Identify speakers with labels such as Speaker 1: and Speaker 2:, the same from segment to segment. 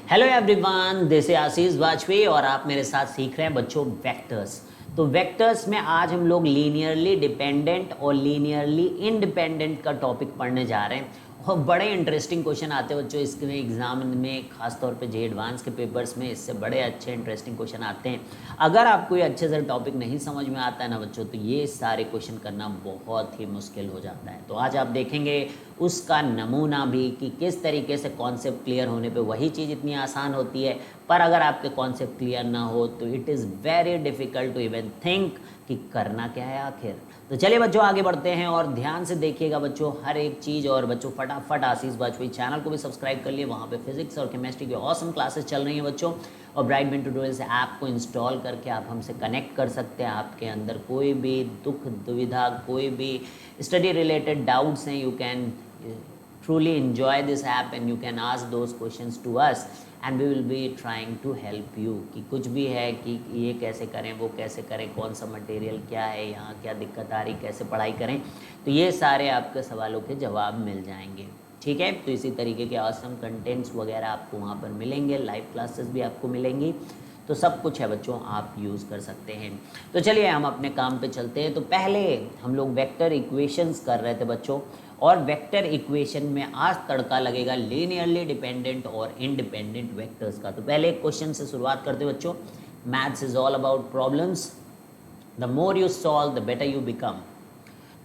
Speaker 1: Hello everyone, this is आशीष वाजपेयी और आप मेरे साथ सीख रहे हैं बच्चों वेक्टर्स। तो वेक्टर्स में आज हम लोग लीनियरली डिपेंडेंट और लीनियरली इंडिपेंडेंट का टॉपिक पढ़ने जा रहे हैं। और बड़े इंटरेस्टिंग क्वेश्चन आते हैं बच्चों इसके एग्जाम में, खासतौर पे जे एडवांस के पेपर्स में इससे बड़े अच्छे इंटरेस्टिंग क्वेश्चन आते हैं। अगर आपको ये अच्छे से टॉपिक नहीं समझ में आता है ना बच्चों, तो ये सारे क्वेश्चन करना बहुत ही मुश्किल हो जाता है। तो आज आप देखेंगे उसका नमूना भी कि किस तरीके से कॉन्सेप्ट क्लियर होने पे वही चीज़ इतनी आसान होती है, पर अगर आपके कॉन्सेप्ट क्लियर ना हो तो it is very difficult to even think कि करना क्या है आखिर। तो चलिए बच्चों आगे बढ़ते हैं और ध्यान से देखिएगा बच्चों हर एक चीज़। और बच्चों फटाफट आशीष वाजपेयी चैनल को भी सब्सक्राइब कर लिए, वहाँ पे फिजिक्स और केमिस्ट्री की ऑसम क्लासेस चल रही हैं बच्चों। और ब्राइट बिन ट्यूटोरियल्स ऐप को इंस्टॉल करके आप हमसे कनेक्ट कर सकते हैं। आपके अंदर कोई भी दुख दुविधा, कोई भी स्टडी रिलेटेड डाउट्स हैं, you can truly enjoy this app and you can ask those questions to us and we will be trying to help you कि कुछ भी है कि ये कैसे करें, वो कैसे करें, कौन सा मटेरियल क्या है, यहाँ क्या दिक्कत आ रही, कैसे पढ़ाई करें, तो ये सारे आपके सवालों के जवाब मिल जाएंगे। ठीक है, तो इसी तरीके के ऑसम कंटेंट्स वगैरह आपको वहाँ पर मिलेंगे, लाइव क्लासेस भी आपको मिलेंगी, तो सब कुछ है बच्चों, आप यूज़ कर सकते हैं। तो चलिए हम अपने काम पे चलते हैं। तो पहले हम लोग वेक्टर इक्वेशंस कर रहे थे बच्चों, और वेक्टर इक्वेशन में आज तड़का लगेगा लीनियरली डिपेंडेंट और इंडिपेंडेंट वेक्टर्स का। तो पहले एक क्वेश्चन से शुरुआत करते हैं बच्चों। Maths is all about problems, the more you solve the better you become.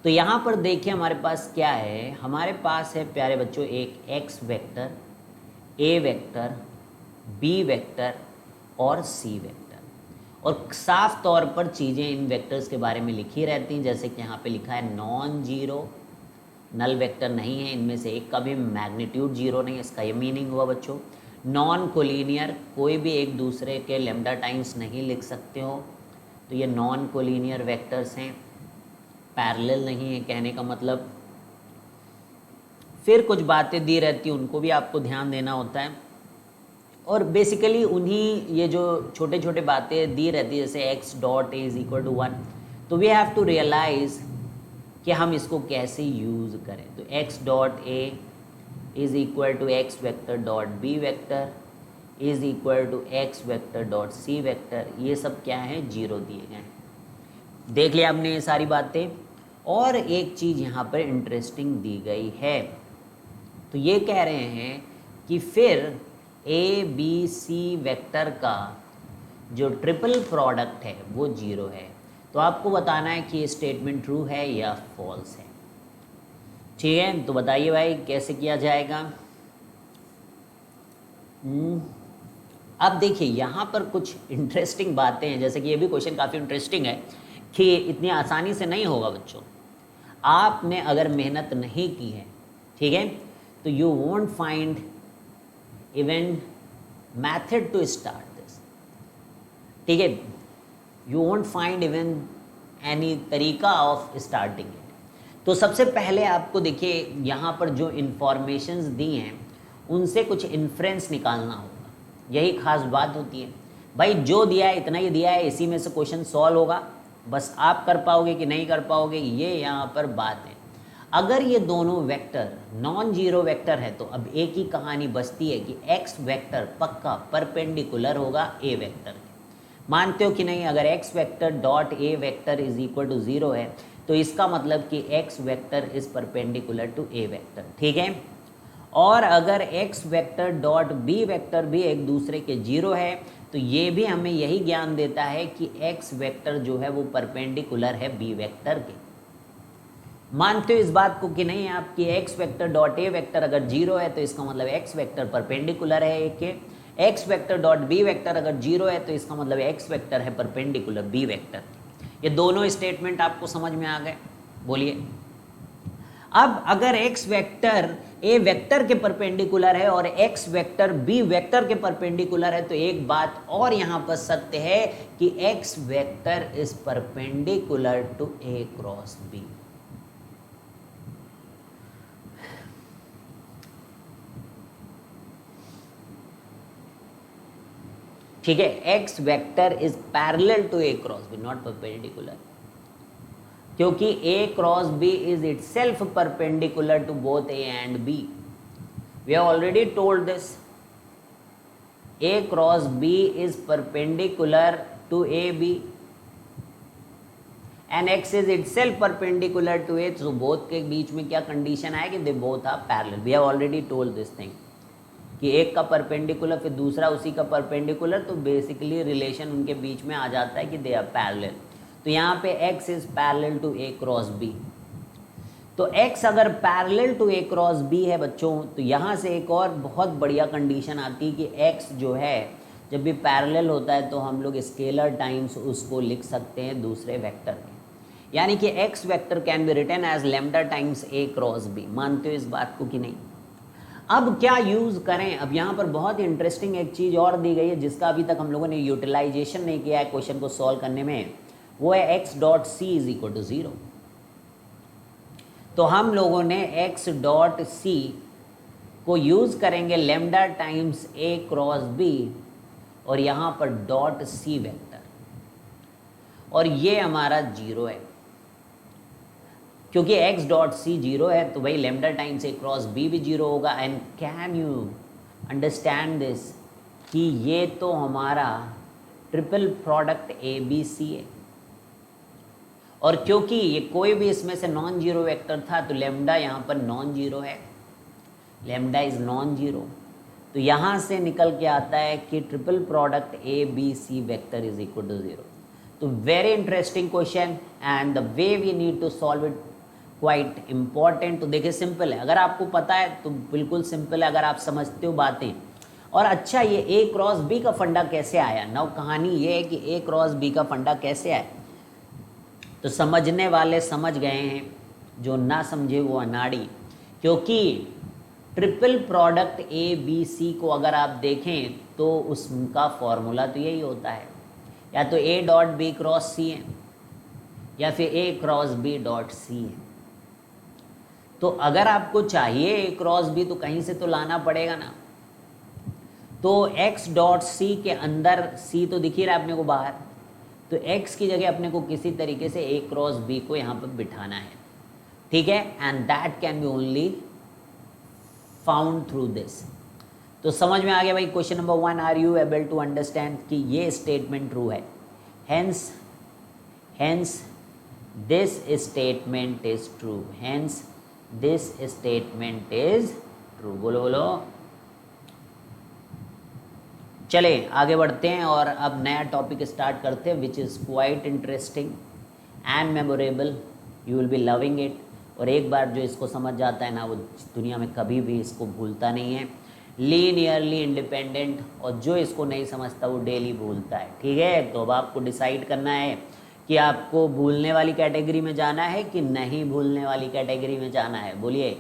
Speaker 1: तो यहाँ पर देखिए हमारे पास क्या है, हमारे पास है प्यारे बच्चों एक x vector, A vector, B vector और सी वेक्टर। और साफ तौर पर चीज़ें इन वेक्टर्स के बारे में लिखी रहती हैं, जैसे कि यहाँ पे लिखा है नॉन जीरो, नल वेक्टर नहीं है, इनमें से एक का भी मैग्नीट्यूड जीरो नहीं है, इसका ये मीनिंग हुआ बच्चों। नॉन कोलिनियर, कोई भी एक दूसरे के लेमडा टाइम्स नहीं लिख सकते हो, तो ये नॉन कोलिनियर वेक्टर्स हैं। पैरेलल नहीं है कहने का मतलब। फिर कुछ बातें दी रहती हैं, उनको भी आपको ध्यान देना होता है। और बेसिकली उन्हीं ये जो छोटे छोटे बातें दी रहती है, जैसे X dot A is equal to 1, तो वी हैव टू रियलाइज कि हम इसको कैसे यूज़ करें। तो x dot A is equal to X vector dot B vector is equal to X vector dot C vector, ये सब क्या है, जीरो दिए गए। देख लिया आपने ये सारी बातें। और एक चीज़ यहाँ पर इंटरेस्टिंग दी गई है, तो ये कह रहे हैं कि फिर ए बी सी वेक्टर का जो ट्रिपल प्रोडक्ट है वो जीरो है। तो आपको बताना है कि ये स्टेटमेंट ट्रू है या फॉल्स है। ठीक है, तो बताइए भाई कैसे किया जाएगा। अब देखिए यहाँ पर कुछ इंटरेस्टिंग बातें हैं, jैसे कि ये भी क्वेश्चन काफ़ी इंटरेस्टिंग है कि इतनी आसानी से नहीं होगा बच्चों। आपने अगर मेहनत नहीं की है, ठीक है, तो you won't find even method to start this. ठीक है, you won't find even any तरीका ऑफ स्टार्टिंग इट। तो सबसे पहले आपको देखिए यहाँ पर जो इन्फॉर्मेशंस दी हैं उनसे कुछ इन्फ्रेंस निकालना होगा, यही खास बात होती है भाई। जो दिया है इतना ही दिया है, इसी में से क्वेश्चन सॉल्व होगा, बस आप कर पाओगे कि नहीं कर पाओगे ये यहाँ पर बात है। अगर ये दोनों वेक्टर नॉन जीरो वेक्टर है तो अब एक ही कहानी बचती है कि एक्स वेक्टर पक्का परपेंडिकुलर होगा ए वेक्टर के। मानते हो कि नहीं? अगर x vector dot A vector is equal to 0 है तो इसका मतलब कि x vector is perpendicular to A vector. ठीक है, और अगर x vector dot B vector भी एक दूसरे के 0 है तो ये भी हमें यही ज्ञान देता है कि x वेक्टर जो है वो परपेंडिकुलर है b वेक्टर के। मानते हो इस बात को कि नहीं आप कि x vector dot A vector अगर 0 है तो इसका मतलब x वेक्टर परपेंडिकुलर है ए के। x vector dot B vector अगर 0 है तो इसका मतलब x वेक्टर है परपेंडिकुलर b वेक्टर। ये दोनों स्टेटमेंट आपको समझ में आ गए? बोलिए। अब अगर x वेक्टर a वेक्टर के परपेंडिकुलर है और x वेक्टर b वेक्टर के परपेंडिकुलर है तो एक बात और यहाँ पर सत्य है कि x vector is perpendicular to a cross b। ठीक है, X vector is parallel to A cross B, not perpendicular, क्योंकि A cross B is itself perpendicular to both A and B. We have already told this. A cross B is perpendicular to AB and X is itself perpendicular to A, तो both के बीच में क्या condition है कि they both are parallel. We have already told this thing कि एक का परपेंडिकुलर फिर दूसरा उसी का परपेंडिकुलर, तो बेसिकली रिलेशन उनके बीच में आ जाता है कि दे आर पैरेलल. तो यहाँ पे X is parallel to A cross B. तो X अगर parallel to A cross B है बच्चों, तो यहाँ से एक और बहुत बढ़िया कंडीशन आती है कि X जो है जब भी पैरेलल होता है तो हम लोग स्केलर टाइम्स उसको लिख सकते हैं दूसरे वेक्टर के. यानी कि X vector can be written as lambda times A cross B. मानते हो इस बात को कि नहीं? अब क्या यूज़ करें? अब यहाँ पर बहुत इंटरेस्टिंग एक चीज़ और दी गई है जिसका अभी तक हम लोगों ने यूटिलाइजेशन नहीं किया है क्वेश्चन को सॉल्व करने में. वो है x dot C is equal to 0. तो हम लोगों ने x डॉट सी को यूज़ करेंगे lambda times A cross B और यहाँ पर डॉट सी वेक्टर, और ये हमारा 0 है क्योंकि x डॉट सी 0 है, तो भाई lambda times A cross B भी 0 होगा. And can you understand this कि ये तो हमारा ट्रिपल प्रोडक्ट ABC है, और क्योंकि ये कोई भी इसमें से नॉन जीरो वेक्टर था तो लेमडा यहाँ पर नॉन जीरो है, लेमडा इज नॉन जीरो. तो यहाँ से निकल के आता है कि triple product ABC vector is equal to 0. तो very interesting question and the way we need to solve it quite important. तो देखिए सिंपल है, अगर आपको पता है तो बिल्कुल सिंपल है, अगर आप समझते हो बातें. और अच्छा, ये A क्रॉस B का फंडा कैसे आया? नव कहानी ये है कि A क्रॉस B का फंडा कैसे आया, तो समझने वाले समझ गए हैं, जो ना समझे वो अनाड़ी. क्योंकि ट्रिपल प्रोडक्ट ABC को अगर आप देखें तो उसका फॉर्मूला तो यही होता है, या तो A dot B cross C है या फिर A cross B dot C है. तो अगर आपको चाहिए A क्रॉस B तो कहीं से तो लाना पड़ेगा ना. तो X डॉट C के अंदर C तो दिख ही रहा है अपने को बाहर, तो X की जगह अपने को किसी तरीके से A क्रॉस B को यहाँ पर बिठाना है. ठीक है, and that can be only found through this. तो समझ में आ गया भाई. Question number 1, are you able to understand कि ये स्टेटमेंट ट्रू है? Hence this statement is true. Hence this statement is true. बोलो बोलो. चले आगे बढ़ते हैं और अब नया टॉपिक स्टार्ट करते हैं which is quite interesting and memorable. You will B loving it. और एक बार जो इसको समझ जाता है ना, वो दुनिया में कभी भी इसको भूलता नहीं है. लीनियरली इंडिपेंडेंट, और जो इसको नहीं समझता वो डेली भूलता है. ठीक है, तो अब आपको डिसाइड करना है कि आपको भूलने वाली कैटेगरी में जाना है कि नहीं भूलने वाली कैटेगरी में जाना है. बोलिए,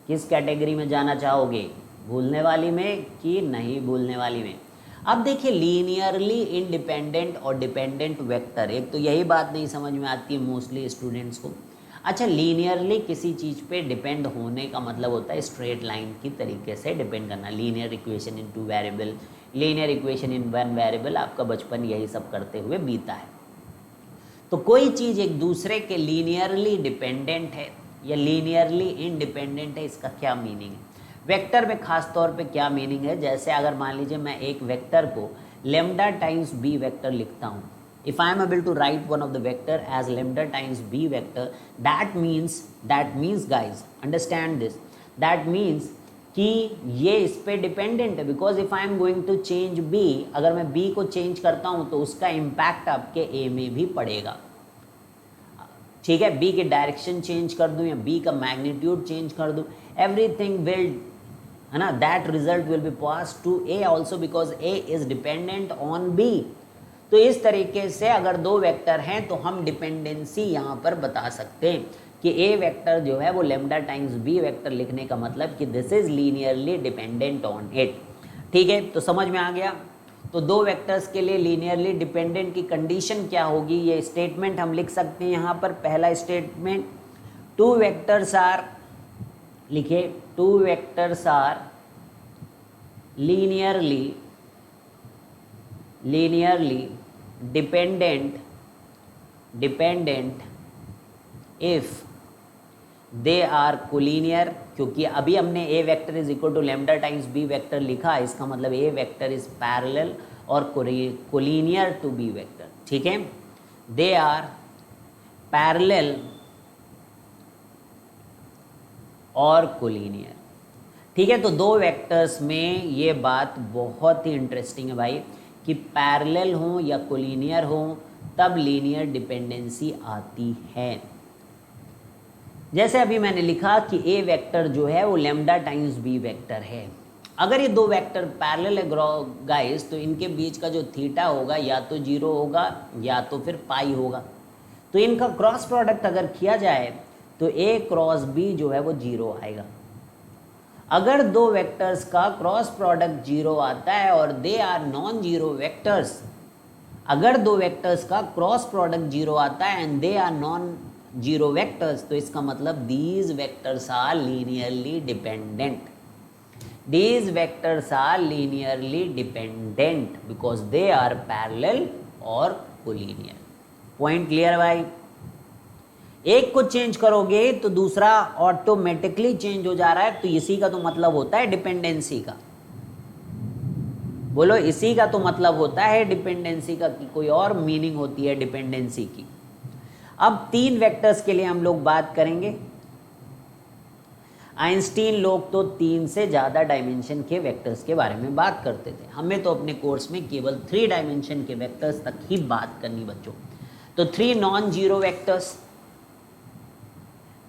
Speaker 1: किस कैटेगरी में जाना चाहोगे, भूलने वाली में कि नहीं भूलने वाली में? अब देखिए, लीनियरली इंडिपेंडेंट और डिपेंडेंट वेक्टर, एक तो यही बात नहीं समझ में आती है मोस्टली स्टूडेंट्स को. अच्छा, लीनियरली किसी चीज़ पे डिपेंड होने का मतलब होता है स्ट्रेट लाइन की तरीके से डिपेंड करना. Linear equation in 2 variable, linear equation in 1 variable, आपका बचपन यही सब करते हुए बीता है. तो कोई चीज़ एक दूसरे के लीनियरली डिपेंडेंट है या लीनियरली इंडिपेंडेंट है, इसका क्या मीनिंग है? वेक्टर में खास तौर पे क्या मीनिंग है? जैसे अगर मान लीजिए मैं एक वेक्टर को लेमडा टाइम्स B वेक्टर लिखता हूँ. If I am able to write one of the vector as lambda times B vector, that means guys, understand this, that means कि ये इस पे डिपेंडेंट है. Because if I am going to change B, अगर मैं B को change करता हूँ तो उसका इम्पैक्ट आपके A में भी पड़ेगा. ठीक है, B के डायरेक्शन चेंज कर दूँ या B का मैग्नीट्यूड चेंज कर दूँ, एवरीथिंग विल, है ना, that result will be pass to A also because A is dependent on B. तो इस तरीके से अगर दो वेक्टर हैं तो हम डिपेंडेंसी यहाँ पर बता सकते हैं कि A वेक्टर जो है वो लेमडा टाइम्स B वेक्टर लिखने का मतलब कि this is linearly dependent on it. ठीक है, तो समझ में आ गया. तो दो वेक्टर्स के लिए लीनियरली डिपेंडेंट की कंडीशन क्या होगी, ये स्टेटमेंट हम लिख सकते हैं यहाँ पर. पहला स्टेटमेंट, 2 वेक्टर्स आर, लिखे, 2 vectors are linearly dependent if they are collinear, क्योंकि अभी हमने A vector is equal to lambda times B vector लिखा, इसका मतलब ए वेक्टर इज पैरेलल और कोलिनियर टू बी वेक्टर, ठीक है। दे आर पैरेलल और कोलिनियर, ठीक है। तो दो वेक्टर्स में ये बात बहुत ही इंटरेस्टिंग है भाई कि पैरेलल हो या कोलिनियर हो तब लीनियर डिपेंडेंसी आती है। जैसे अभी मैंने लिखा कि ए वेक्टर जो है वो लेमडा टाइम्स बी वेक्टर है। अगर ये दो वेक्टर पैरेलल है गाइस, तो इनके बीच का जो थीटा होगा या तो 0 होगा या तो फिर पाई होगा। तो इनका क्रॉस प्रोडक्ट अगर किया जाए तो ए क्रॉस बी जो है वो 0 आएगा। अगर दो वेक्टर्स का क्रॉस प्रोडक्ट 0 आता है और they are non zero vectors, अगर दो वेक्टर्स का क्रॉस प्रोडक्ट 0 आता है and they are non zero vectors, तो इसका मतलब these vectors are linearly dependent. These vectors are linearly dependent because they are parallel or collinear. Point clear भाई? एक को चेंज करोगे तो दूसरा ऑटोमेटिकली चेंज हो जा रहा है, तो इसी का तो मतलब होता है डिपेंडेंसी का। बोलो, इसी का तो मतलब होता है डिपेंडेंसी का, कि कोई और मीनिंग होती है डिपेंडेंसी की। अब तीन वेक्टर्स के लिए हम लोग बात करेंगे। आइंस्टीन लोग तो 3 से ज़्यादा डायमेंशन के वेक्टर्स के बारे में बात करते थे, हमें तो अपने कोर्स में केवल 3 डायमेंशन के वेक्टर्स तक ही बात करनी बच्चों। तो 3 non zero vectors,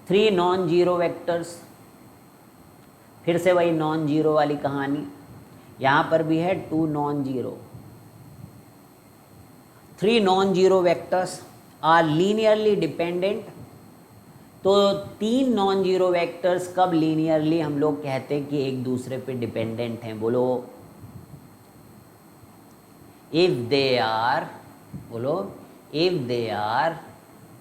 Speaker 1: 3 non zero vectors, फिर से वही नॉन जीरो वाली कहानी, यहाँ पर भी है 2 non zero. 3 non zero vectors are linearly dependent. तो 3 नॉन जीरो वेक्टर्स कब लीनियरली हम लोग कहते हैं कि एक दूसरे पे डिपेंडेंट हैं? बोलो, इफ दे आर, बोलो, इफ दे आर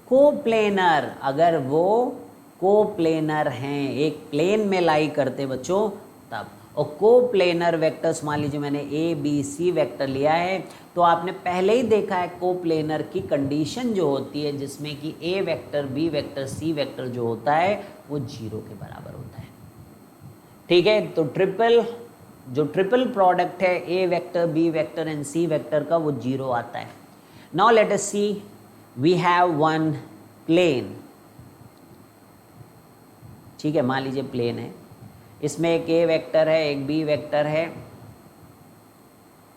Speaker 1: कोप्लेनर, अगर वो कोप्लेनर हैं, एक प्लेन में लाई करते बच्चों तब। और कोप्लेनर वेक्टर्स, मान लीजिए मैंने ए बी सी वेक्टर लिया है, तो आपने पहले ही देखा है कोप्लेनर की कंडीशन जो होती है, जिसमें कि A vector B vector C vector जो होता है वो 0 के बराबर होता है, ठीक है। तो ट्रिपल प्रोडक्ट है A vector B vector and C vector का, वो 0 आता है। Now let us see, we have one plane, ठीक है, मान लीजिए प्लेन है, इसमें एक ए वेक्टर है, एक बी वेक्टर है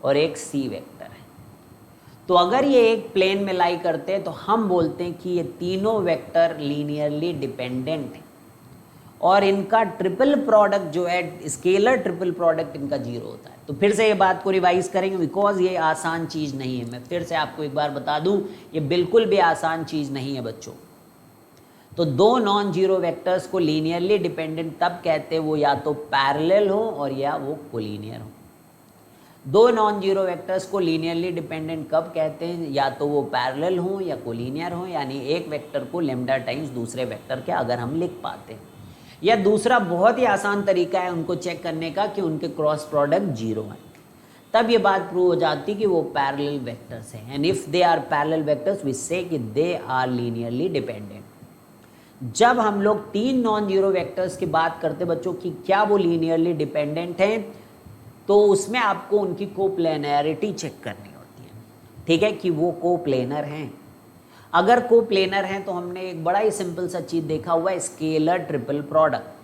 Speaker 1: और एक सी वेक्टर है। तो अगर ये एक प्लेन में लाई करते हैं तो हम बोलते हैं कि ये तीनों वेक्टर लीनियरली डिपेंडेंट हैं और इनका ट्रिपल प्रोडक्ट जो है, स्केलर ट्रिपल प्रोडक्ट इनका 0 होता है। तो फिर से ये बात को रिवाइज करेंगे, बिकॉज ये आसान चीज़ नहीं है। मैं फिर से आपको एक बार बता दूं, ये बिल्कुल भी आसान चीज़ नहीं है बच्चों। तो 2 नॉन जीरो वेक्टर्स को लीनियरली डिपेंडेंट तब कहते हैं वो या तो पैरेलल हो और या वो कोलिनियर हो। 2 नॉन जीरो वेक्टर्स को लीनियरली डिपेंडेंट कब कहते हैं? या तो वो पैरेलल हो या कोलिनियर हो, यानी एक वेक्टर को लेमडा टाइम्स दूसरे वेक्टर के अगर हम लिख पाते हैं। या दूसरा बहुत ही आसान तरीका है उनको चेक करने का कि उनके क्रॉस प्रोडक्ट 0 है, तब ये बात प्रूव हो जाती कि वो पैरेलल वेक्टर्स हैं। And if they are parallel vectors we say कि दे आर लीनियरली डिपेंडेंट। जब हम लोग 3 नॉन जीरो वेक्टर्स की बात करते बच्चों कि क्या वो लीनियरली डिपेंडेंट हैं, तो उसमें आपको उनकी कोप्लेनरिटी चेक करनी होती है, ठीक है, कि वो कोप्लेनर हैं। अगर कोप्लेनर हैं तो हमने एक बड़ा ही सिंपल सा चीज़ देखा हुआ है, स्केलर ट्रिपल प्रोडक्ट,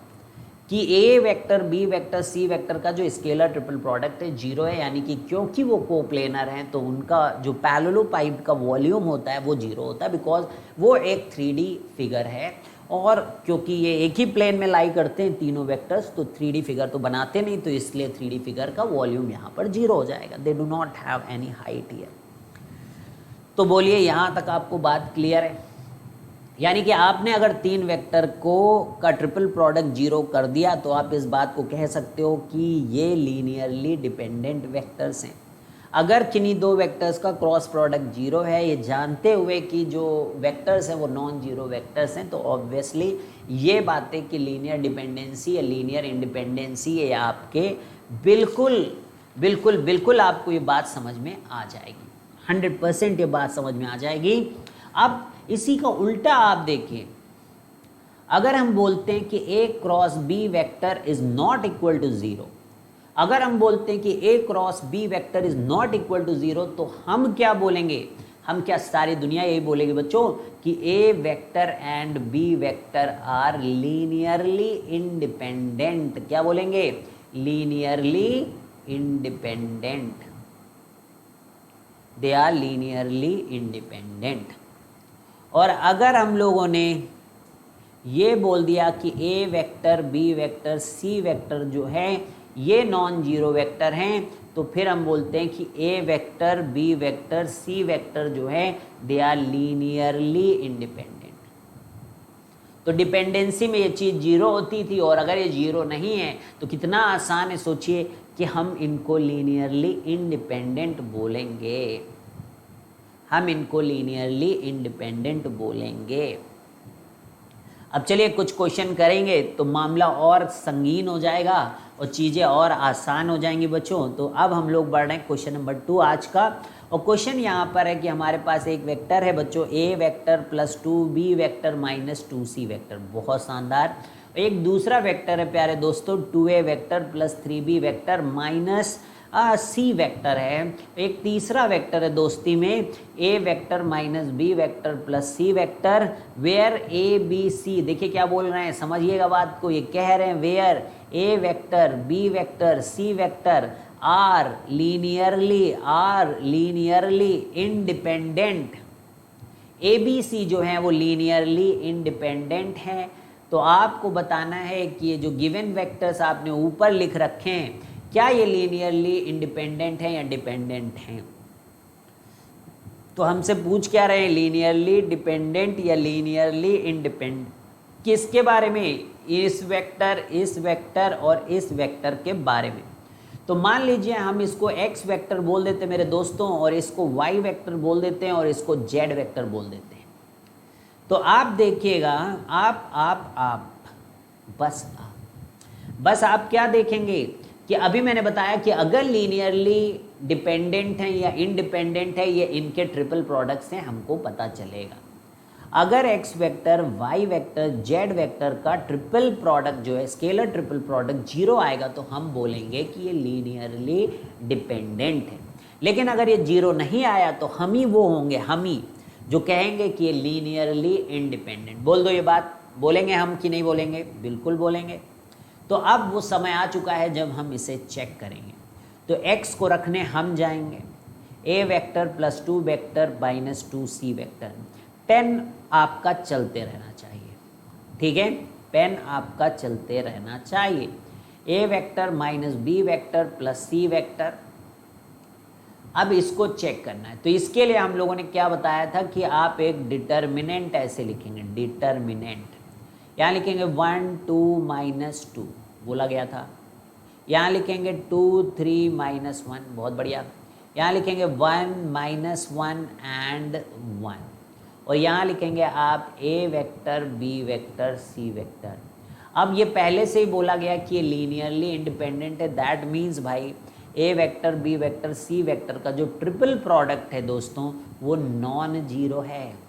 Speaker 1: कि A vector B vector C vector का जो स्केलर ट्रिपल प्रोडक्ट है 0 है, यानी कि क्योंकि वो कोप्लेनर हैं तो उनका जो पैरेललोपाइड का वॉल्यूम होता है वो 0 होता है, बिकॉज वो एक 3D फिगर है। और क्योंकि ये एक ही प्लेन में लाई करते हैं तीनों वेक्टर्स, तो 3D फिगर तो बनाते नहीं, तो इसलिए 3D फिगर का वॉल्यूम यहाँ पर 0 हो जाएगा। They do not have any height here. तो बोलिए, यहाँ तक आपको बात क्लियर है? यानी कि आपने अगर 3 वेक्टर का ट्रिपल प्रोडक्ट 0 कर दिया तो आप इस बात को कह सकते हो कि ये लीनियरली डिपेंडेंट वेक्टर्स हैं। अगर किन्हीं 2 वेक्टर्स का क्रॉस प्रोडक्ट 0 है, ये जानते हुए कि जो वेक्टर्स हैं वो नॉन जीरो वेक्टर्स हैं, तो ऑब्वियसली ये बातें कि लीनियर डिपेंडेंसी या लीनियर इंडिपेंडेंसी है आपके बिल्कुल बिल्कुल बिल्कुल आपको ये बात समझ में आ जाएगी, 100% ये बात समझ में आ जाएगी। अब इसी का उल्टा आप देखिए, अगर हम बोलते हैं कि A cross B vector is not equal to 0, अगर हम बोलते हैं कि A cross B vector is not equal to 0, तो हम क्या बोलेंगे? हम क्या, सारी दुनिया यही बोलेगी बच्चों कि A vector and B vector are linearly independent. क्या बोलेंगे? Linearly independent, they are linearly independent. और अगर हम लोगों ने ये बोल दिया कि A vector B vector C vector जो है ये नॉन जीरो वेक्टर हैं, तो फिर हम बोलते हैं कि A vector B vector C vector जो है दे आर लीनियरली इंडिपेंडेंट। तो डिपेंडेंसी में ये चीज़ जीरो होती थी, और अगर ये जीरो नहीं है तो कितना आसान है, सोचिए कि हम इनको लीनियरली इंडिपेंडेंट बोलेंगे, हम इनको लीनियरली इंडिपेंडेंट बोलेंगे। अब चलिए कुछ क्वेश्चन करेंगे तो मामला और संगीन हो जाएगा और चीज़ें और आसान हो जाएंगी बच्चों। तो अब हम लोग बढ़ रहे हैं क्वेश्चन नंबर 2 आज का। और क्वेश्चन यहाँ पर है कि हमारे पास एक वेक्टर है बच्चों, A vector plus 2B vector minus 2C vector, बहुत शानदार। एक दूसरा वेक्टर है प्यारे दोस्तों, 2A vector plus 3B vector minus C vector है। एक तीसरा वेक्टर है दोस्ती में, A vector minus B vector plus C vector, where A B C। देखिए क्या बोल रहे हैं, समझिएगा बात को। ये कह रहे हैं where A vector B vector C vector are linearly independent. ABC जो है वो लीनियरली इंडिपेंडेंट है। तो आपको बताना है कि ये जो गिवन वेक्टर्स आपने ऊपर लिख रखे हैं, क्या ये लीनियरली इंडिपेंडेंट है या डिपेंडेंट हैं। तो हमसे पूछ क्या रहे हैं, लीनियरली डिपेंडेंट या लीनियरली इंडिपेंडेंट, किसके बारे में? इस वेक्टर और इस वेक्टर के बारे में। तो मान लीजिए हम इसको x वेक्टर बोल देते हैं मेरे दोस्तों, और इसको y वेक्टर बोल देते हैं, और इसको z वेक्टर बोल देते हैं। तो आप देखिएगा, बस आप क्या देखेंगे कि अभी मैंने बताया कि अगर लीनियरली डिपेंडेंट है या इंडिपेंडेंट है, ये इनके ट्रिपल प्रोडक्ट से हमको पता चलेगा। अगर x vector y vector z vector का ट्रिपल प्रोडक्ट जो है, स्केलर ट्रिपल प्रोडक्ट 0 आएगा, तो हम बोलेंगे कि ये लीनियरली डिपेंडेंट है। लेकिन अगर ये 0 नहीं आया तो हम ही वो होंगे, हम ही जो कहेंगे कि ये लीनियरली इंडिपेंडेंट। बोल दो ये बात, बोलेंगे हम कि नहीं बोलेंगे? बिल्कुल बोलेंगे। तो अब वो समय आ चुका है जब हम इसे चेक करेंगे। तो x को रखने हम जाएंगे, A vector plus 2 vector minus 2C vector. Pen आपका चलते रहना चाहिए, ठीक है? पेन आपका चलते रहना चाहिए। A vector minus B vector plus C vector. अब इसको चेक करना है, तो इसके लिए हम लोगों ने क्या बताया था कि आप एक डिटर्मिनेंट ऐसे लिखेंगे, डिटर्मिनेंट। यहाँ लिखेंगे 1 2 माइनस 2, बोला गया था। यहाँ लिखेंगे 2 3 माइनस 1, बहुत बढ़िया। यहाँ लिखेंगे 1 माइनस 1 एंड 1, और यहाँ लिखेंगे आप A vector B vector C vector. अब ये पहले से ही बोला गया कि ये लीनियरली इंडिपेंडेंट है, दैट मीन्स भाई A vector B vector C vector का जो ट्रिपल प्रोडक्ट है दोस्तों वो नॉन जीरो है।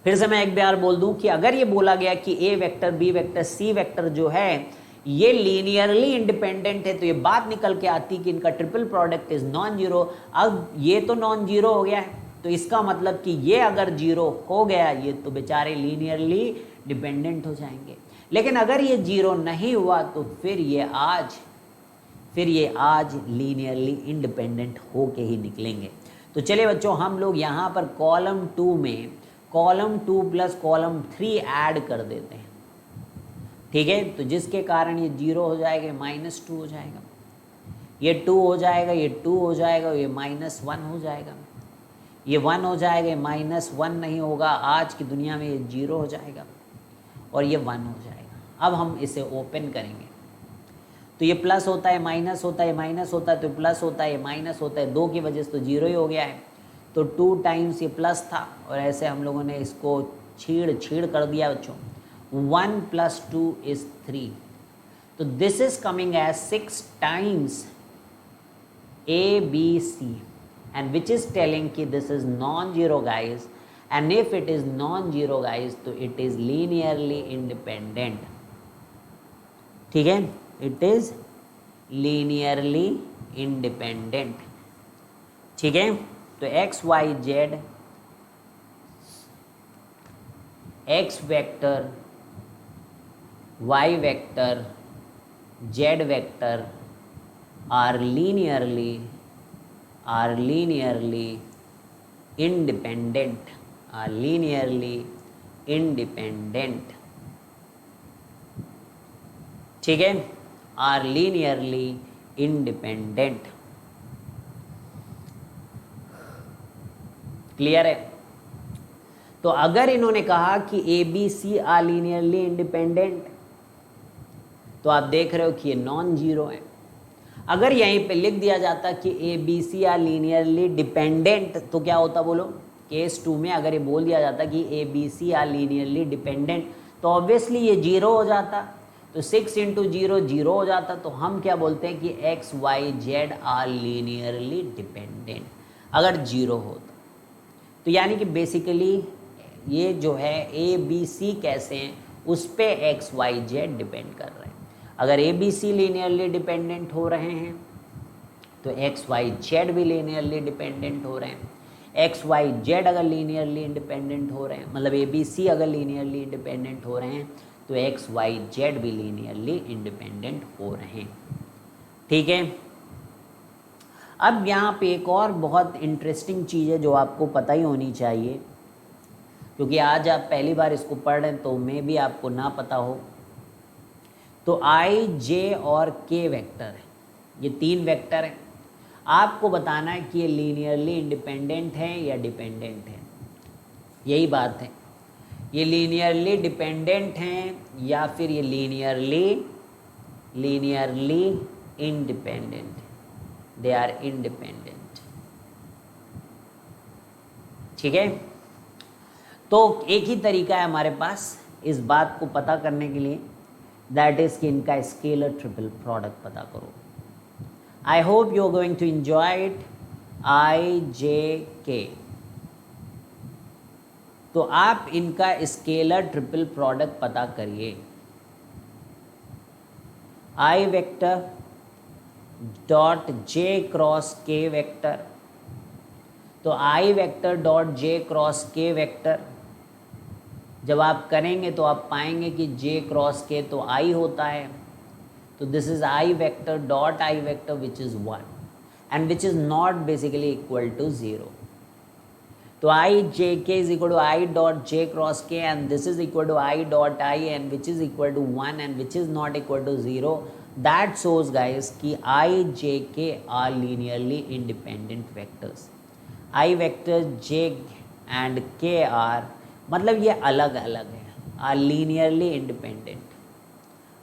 Speaker 1: फिर से मैं एक बार बोल दूं कि अगर ये बोला गया कि A vector B vector C vector जो है ये लीनियरली इंडिपेंडेंट है, तो ये बात निकल के आती कि इनका triple product is non zero. अब ये तो नॉन जीरो हो गया है, तो इसका मतलब कि ये अगर जीरो हो गया, ये तो बेचारे लीनियरली डिपेंडेंट हो जाएंगे। लेकिन अगर ये जीरो नहीं हुआ तो फिर ये आज लीनियरली इंडिपेंडेंट होके ही निकलेंगे। तो चलिए बच्चों, हम लोग यहाँ पर कॉलम 2 में कॉलम 2 प्लस कॉलम 3 ऐड कर देते हैं, ठीक है? तो जिसके कारण ये 0 हो जाएगा, माइनस 2 हो जाएगा, ये 2 हो जाएगा, ये 2 हो जाएगा, ये माइनस 1 हो जाएगा, ये 1 हो जाएगा, माइनस 1 नहीं होगा, आज की दुनिया में ये 0 हो जाएगा, और ये 1 हो जाएगा। अब हम इसे ओपन करेंगे तो ये प्लस होता है, माइनस होता है, माइनस होता है, तो प्लस होता है, माइनस होता है, 2 की वजह से तो 0 ही हो गया है। तो 2 टाइम्स ये प्लस था, और ऐसे हम लोगों ने इसको छीड़ कर दिया बच्चों। 1 प्लस 2 इज 3, तो this is coming as 6 times ABC, and which is telling कि this is non-zero guys, and if it is non zero guys तो इट इज लीनियरली इंडिपेंडेंट। ठीक है, इट इज लीनियरली इंडिपेंडेंट। ठीक है, तो X Y Z, X vector, Y vector, Z vector are linearly independent, are linearly independent। ठीक है, are linearly independent। Clear है? तो अगर इन्होंने कहा कि A B C are linearly independent, तो आप देख रहे हो कि ये नॉन जीरो है। अगर यहीं पे लिख दिया जाता कि A B C are linearly dependent, तो क्या होता बोलो? केस 2 में अगर ये बोल दिया जाता कि A B C are linearly dependent, तो ऑब्वियसली ये जीरो हो जाता। तो 6 इंटू जीरो जीरो हो जाता। तो हम क्या बोलते हैं कि X Y Z are linearly dependent अगर जीरो होता। तो यानी कि बेसिकली ये जो है ए बी सी कैसे हैं, उस पे एक्स वाई जेड डिपेंड कर रहे हैं। अगर A B C linearly dependent हो रहे हैं तो एक्स वाई जेड भी लीनियरली डिपेंडेंट हो रहे हैं। एक्स वाई जेड अगर लीनियरली इंडिपेंडेंट हो रहे हैं, मतलब ए बी सी अगर लीनियरली इंडिपेंडेंट हो रहे हैं, तो एक्स वाई जेड भी लीनियरली इंडिपेंडेंट हो रहे हैं। ठीक है, अब यहाँ पे एक और बहुत इंटरेस्टिंग चीज़ है जो आपको पता ही होनी चाहिए, क्योंकि आज आप पहली बार इसको पढ़ रहे हैं तो मे भी आपको ना पता हो। तो आई जे और के वेक्टर है, ये 3 वेक्टर हैं। आपको बताना है कि ये लीनियरली इंडिपेंडेंट है या डिपेंडेंट है। यही बात है, ये लीनियरली डिपेंडेंट हैं या फिर ये linearly independent. They are independent. ठीक है, तो एक ही तरीका है हमारे पास इस बात को पता करने के लिए, दैट इज कि इनका स्केलर ट्रिपल प्रोडक्ट पता करो। I hope you are going to enjoy it. I J K, तो आप इनका स्केलर ट्रिपल प्रोडक्ट पता करिए। I vector dot J cross K vector, तो I vector dot J cross K vector जब आप करेंगे तो आप पाएंगे कि जे क्रॉस के तो आई होता है। तो this is I vector dot I vector which is 1 and which is not basically equal to 0। तो I J K is equal to I dot J cross K and this is equal to I dot I and which is equal to 1 and which is not equal to 0। That shows guys कि I J K are linearly independent vectors. I vector J and के are, मतलब ये अलग अलग है, are linearly independent,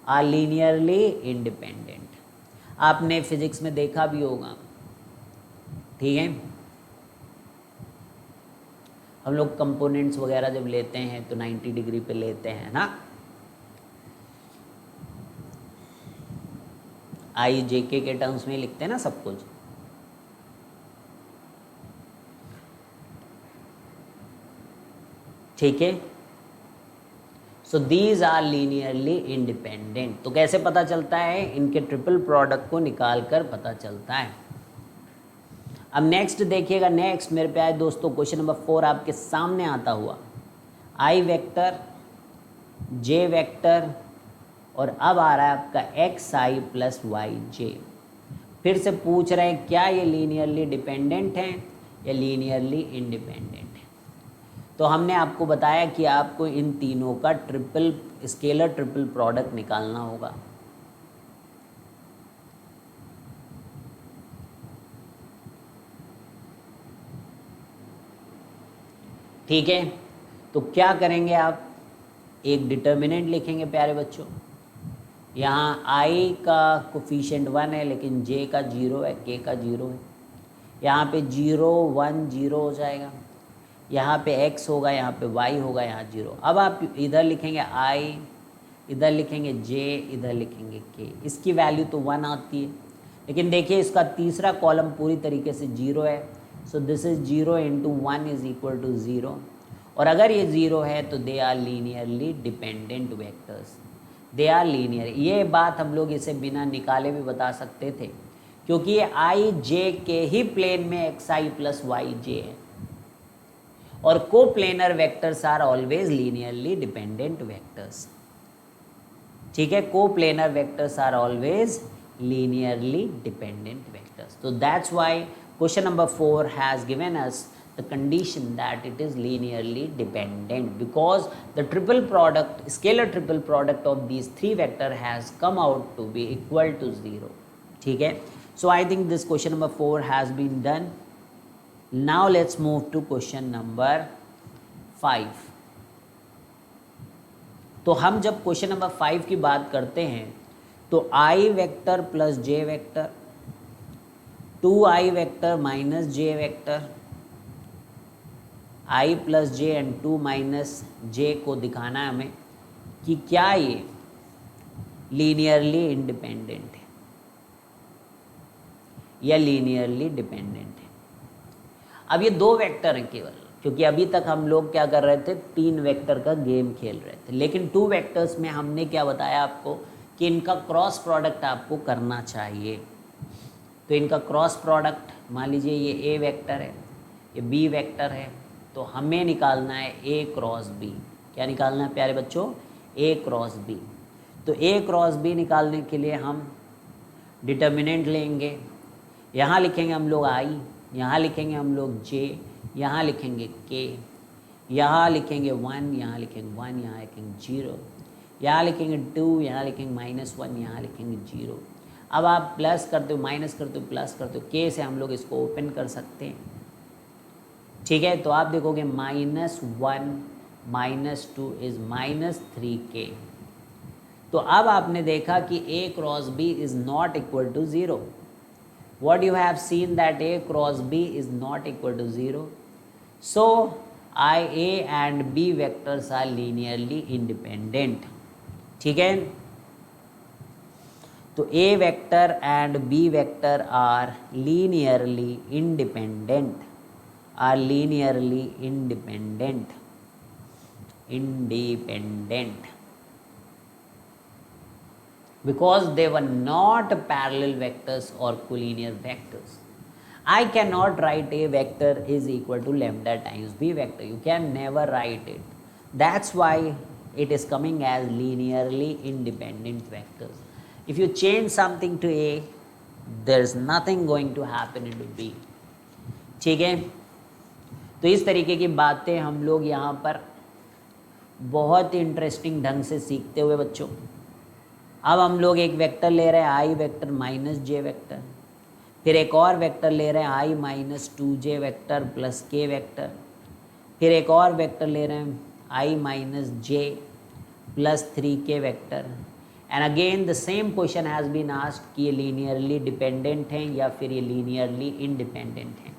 Speaker 1: are linearly independent. आपने physics में देखा भी होगा। ठीक है, हम लोग कंपोनेंट्स वगैरह जब लेते हैं तो 90 डिग्री पे लेते हैं ना। आई जे के टर्म्स में लिखते हैं ना सब कुछ। ठीक है, so these are linearly independent. तो कैसे पता चलता है? इनके ट्रिपल प्रोडक्ट को निकाल कर पता चलता है। अब नेक्स्ट देखिएगा, नेक्स्ट मेरे प्यारे दोस्तों क्वेश्चन नंबर 4 आपके सामने आता हुआ। आई वेक्टर, जे वेक्टर और अब आ रहा है आपका एक्स आई प्लस वाई जे। फिर से पूछ रहे हैं क्या ये लीनियरली डिपेंडेंट हैं या लीनियरली इंडिपेंडेंट है। तो हमने आपको बताया कि आपको इन तीनों का ट्रिपल स्केलर ट्रिपल प्रोडक्ट निकालना होगा। ठीक है, तो क्या करेंगे आप? एक डिटर्मिनेंट लिखेंगे प्यारे बच्चों। यहाँ आई का कोफिशिएंट 1 है लेकिन जे का 0 है, के का 0 है। यहाँ पे 0 1 0 हो जाएगा। यहाँ पे x होगा, यहाँ पे y होगा, यहाँ 0। अब आप इधर लिखेंगे i, इधर लिखेंगे j, इधर लिखेंगे k। इसकी वैल्यू तो 1 आती है, लेकिन देखिए इसका तीसरा कॉलम पूरी तरीके से 0 है। So this is 0 into 1 is equal to 0। और अगर ये 0 है तो they are linearly dependent vectors, they are linear. ये बात हम लोग इसे बिना निकाले भी बता सकते थे, क्योंकि ये आई जे के ही प्लेन में X I plus Y J है, और coplanar vectors are always linearly dependent vectors. ठीक है, coplanar vectors are always linearly dependent vectors. तो that's why question number 4 has given us the condition that it is linearly dependent, because the triple product, scalar triple product of these three vector has come out to be equal to 0. ठीक है, so I think this question number 4 has been done. Now let's move to question number 5. तो हम जब question number 5 की बात करते हैं तो I vector plus J vector, 2i vector minus J vector, i plus J and 2 minus J को दिखाना है हमें कि क्या ये लीनियरली इंडिपेंडेंट है या लीनियरली डिपेंडेंट है। अब ये 2 वेक्टर हैं केवल, क्योंकि अभी तक हम लोग क्या कर रहे थे, 3 वेक्टर का गेम खेल रहे थे, लेकिन 2 वेक्टर्स में हमने क्या बताया आपको कि इनका क्रॉस प्रोडक्ट आपको करना चाहिए। तो इनका क्रॉस प्रोडक्ट, मान लीजिए ये ए वेक्टर है, ये बी वेक्टर है, तो हमें निकालना है ए क्रॉस बी। क्या निकालना है प्यारे बच्चों? ए क्रॉस बी। तो ए क्रॉस बी निकालने के लिए हम डिटर्मिनेंट लेंगे, यहाँ लिखेंगे हम लोग आई, यहाँ लिखेंगे हम लोग जे, यहाँ लिखेंगे के, यहाँ लिखेंगे 1, यहाँ लिखेंगे 1, यहाँ लिखेंगे 0, यहाँ लिखेंगे 2, यहाँ लिखेंगे -1, यहाँ लिखेंगे 0। अब आप प्लस करते हो, माइनस करते हो, प्लस करते हो, के से हम लोग इसको ओपन कर सकते हैं। ठीक है, तो आप देखोगे -1 -2 इज -3k। तो अब आपने देखा कि a cross b is not equal to 0। What you have seen that a cross b is not equal to 0, so a and b vectors are linearly independent. ठीक है, तो a vector and b vector are linearly independent, are linearly independent because they were not parallel vectors or collinear vectors. I cannot write a vector is equal to lambda times b vector. You can never write it. That's why it is coming as linearly independent vectors. If you change something to a, there's nothing going to happen into b. ठीक है, तो इस तरीके की बातें हम लोग यहाँ पर बहुत ही इंटरेस्टिंग ढंग से सीखते हुए बच्चों, अब हम लोग एक वेक्टर ले रहे हैं I vector minus J vector, फिर एक और वेक्टर ले रहे हैं I minus 2j vector plus K vector, फिर एक और वेक्टर ले रहे हैं I minus J plus 3k vector, and again the same question has been asked कि ये लीनियरली डिपेंडेंट हैं या फिर ये लीनियरली इंडिपेंडेंट हैं।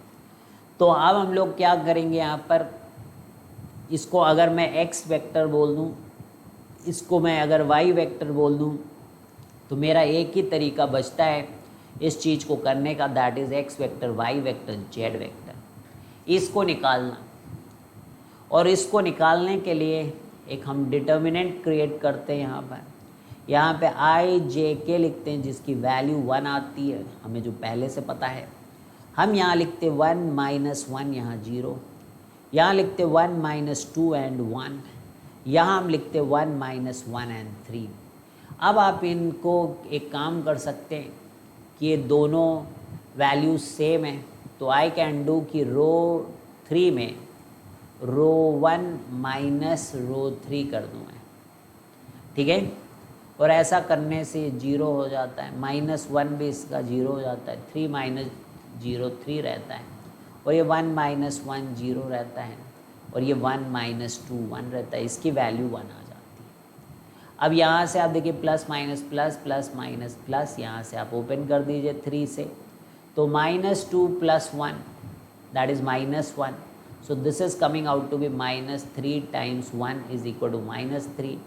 Speaker 1: तो अब हम लोग क्या करेंगे यहाँ पर, इसको अगर मैं x वेक्टर बोल दूँ, इसको मैं अगर y वेक्टर बोल दूँ, तो मेरा एक ही तरीका बचता है इस चीज़ को करने का, that is x vector, y vector, z vector, इसको निकालना। और इसको निकालने के लिए एक हम डिटर्मिनेंट क्रिएट करते हैं यहाँ पे i j k लिखते हैं, जिसकी वैल्यू 1 आती है, हमें जो पहले से पता है। हम यहाँ लिखते 1 -1, यहाँ 0, यहाँ लिखते 1 -2 एंड 1, यहाँ हम लिखते 1 -1 एंड 3। अब आप इनको एक काम कर सकते हैं कि ये दोनों वैल्यूज सेम है, तो आई कैन डू कि रो 3 में रो 1 माइनस रो 3 कर दूँ मैं। ठीक है, और ऐसा करने से 0 हो जाता है, -1 भी इसका 0 हो जाता है, 3 माइनस 0 3 रहता है, और ये 1 -1 0 रहता है, और ये 1 -2 1 रहता है, इसकी वैल्यू 1 आ जाती है। अब यहाँ से आप देखिए plus minus plus plus minus plus, यहाँ से आप ओपन कर दीजिए 3 से, तो -2 + 1 that is -1, so this is coming out to be -3 × 1 is equal to -3।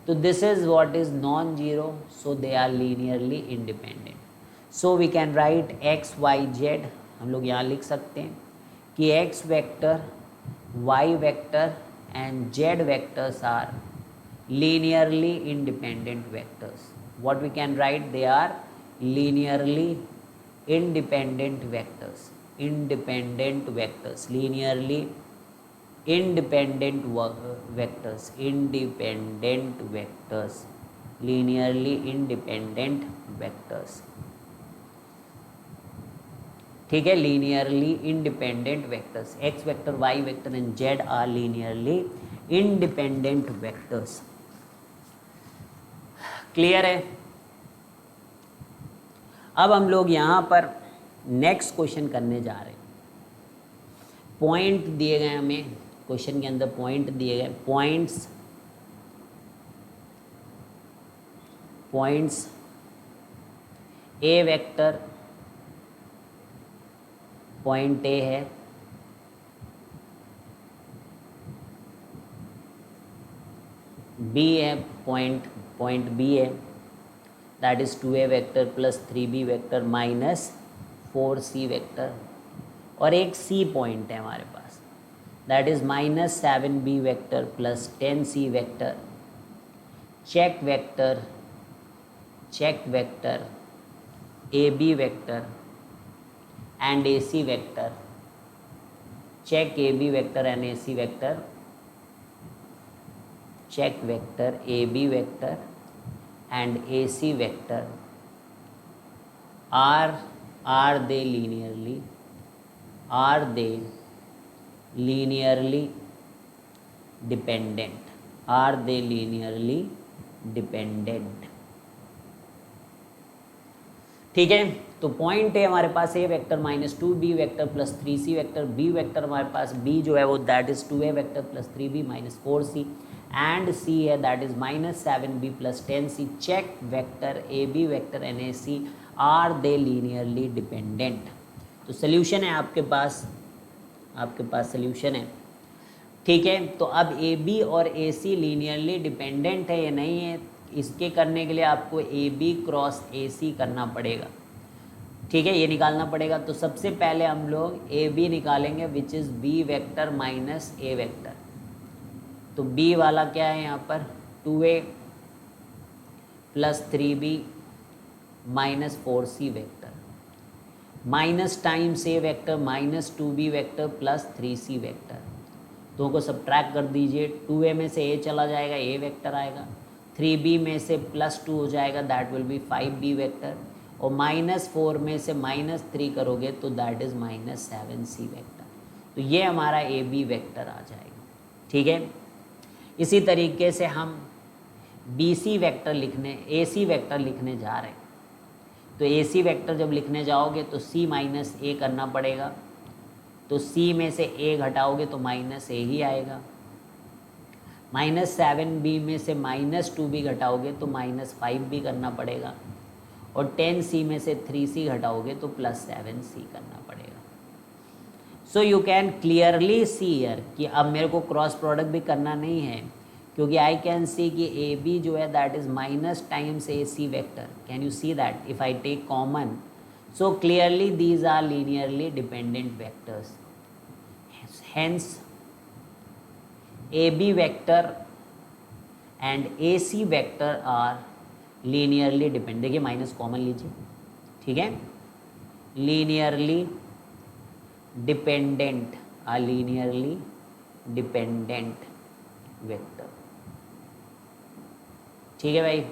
Speaker 1: तो this is what is non zero, so they are linearly independent. So we can write x y z, हम लोग यहाँ लिख सकते हैं कि x vector, y vector and z vectors are linearly independent vectors. What we can write? They are linearly independent vectors. Independent vectors. Linearly independent vectors. Independent vectors. Linearly independent vectors. ठीक है, linearly independent vectors. X vector, Y vector and Z are linearly independent vectors. Clear है? अब हम लोग यहाँ पर next question करने जा रहे हैं. पॉइंट दिए गए हमें, क्वेश्चन के अंदर पॉइंट दिए गए. Points A vector point A है, बी है पॉइंट बी है, that is 2a vector plus 3b vector minus 4c vector, और एक सी पॉइंट है हमारे पास, that is minus 7b vector plus 10c vector. Check vector A B vector and AC vector. Check AB vector and AC vector. Check vector AB vector and AC vector. Are they linearly? Are they linearly dependent? Are they linearly dependent? ठीक है, तो point है हमारे पास A vector minus 2b vector plus 3c vector, B vector हमारे पास b जो है वो that is 2a vector plus 3b minus 4c, and c है that is minus 7b plus 10c. Check vector A B vector and A C are they linearly dependent. तो solution है आपके पास solution है. ठीक है, तो अब ए बी और ए सी लीनियरली डिपेंडेंट है या नहीं है, इसके करने के लिए आपको ए बी क्रॉस ए सी करना पड़ेगा. ठीक है, ये निकालना पड़ेगा. तो सबसे पहले हम लोग ए बी निकालेंगे which is B vector minus A vector. तो बी वाला क्या है यहाँ पर 2a plus 3b minus 4c vector, minus times A vector minus 2b vector plus 3c vector. दो को सब्ट्रैक्ट कर दीजिए. 2a में से a चला जाएगा, a वेक्टर आएगा. 3b में से प्लस 2 हो जाएगा, that will B 5b vector. और माइनस 4 में से माइनस 3 करोगे तो that is minus 7c vector. तो ये हमारा ए बी वेक्टर आ जाएगा. ठीक है, इसी तरीके से हम बी सी वेक्टर लिखने ए सी वेक्टर लिखने जा रहे हैं. तो ए सी वेक्टर जब लिखने जाओगे तो सी माइनस ए करना पड़ेगा. तो सी में से ए घटाओगे तो माइनस ए ही आएगा. माइनस 7b में से माइनस 2b घटाओगे तो माइनस 5b करना पड़ेगा. और 10c में से 3c घटाओगे तो प्लस 7c करना पड़ेगा. सो you can clearly see here कि अब मेरे को क्रॉस प्रोडक्ट भी करना नहीं है, क्योंकि आई कैन सी कि ए बी जो है that is minus times A C vector. Can you see that if I take common? So clearly these are linearly dependent vectors. Hence A B vector and A C vector are linearly depend. देखिए माइनस common लीजिए. ठीक है, linearly dependent are linearly dependent vector. ठीक है भाई,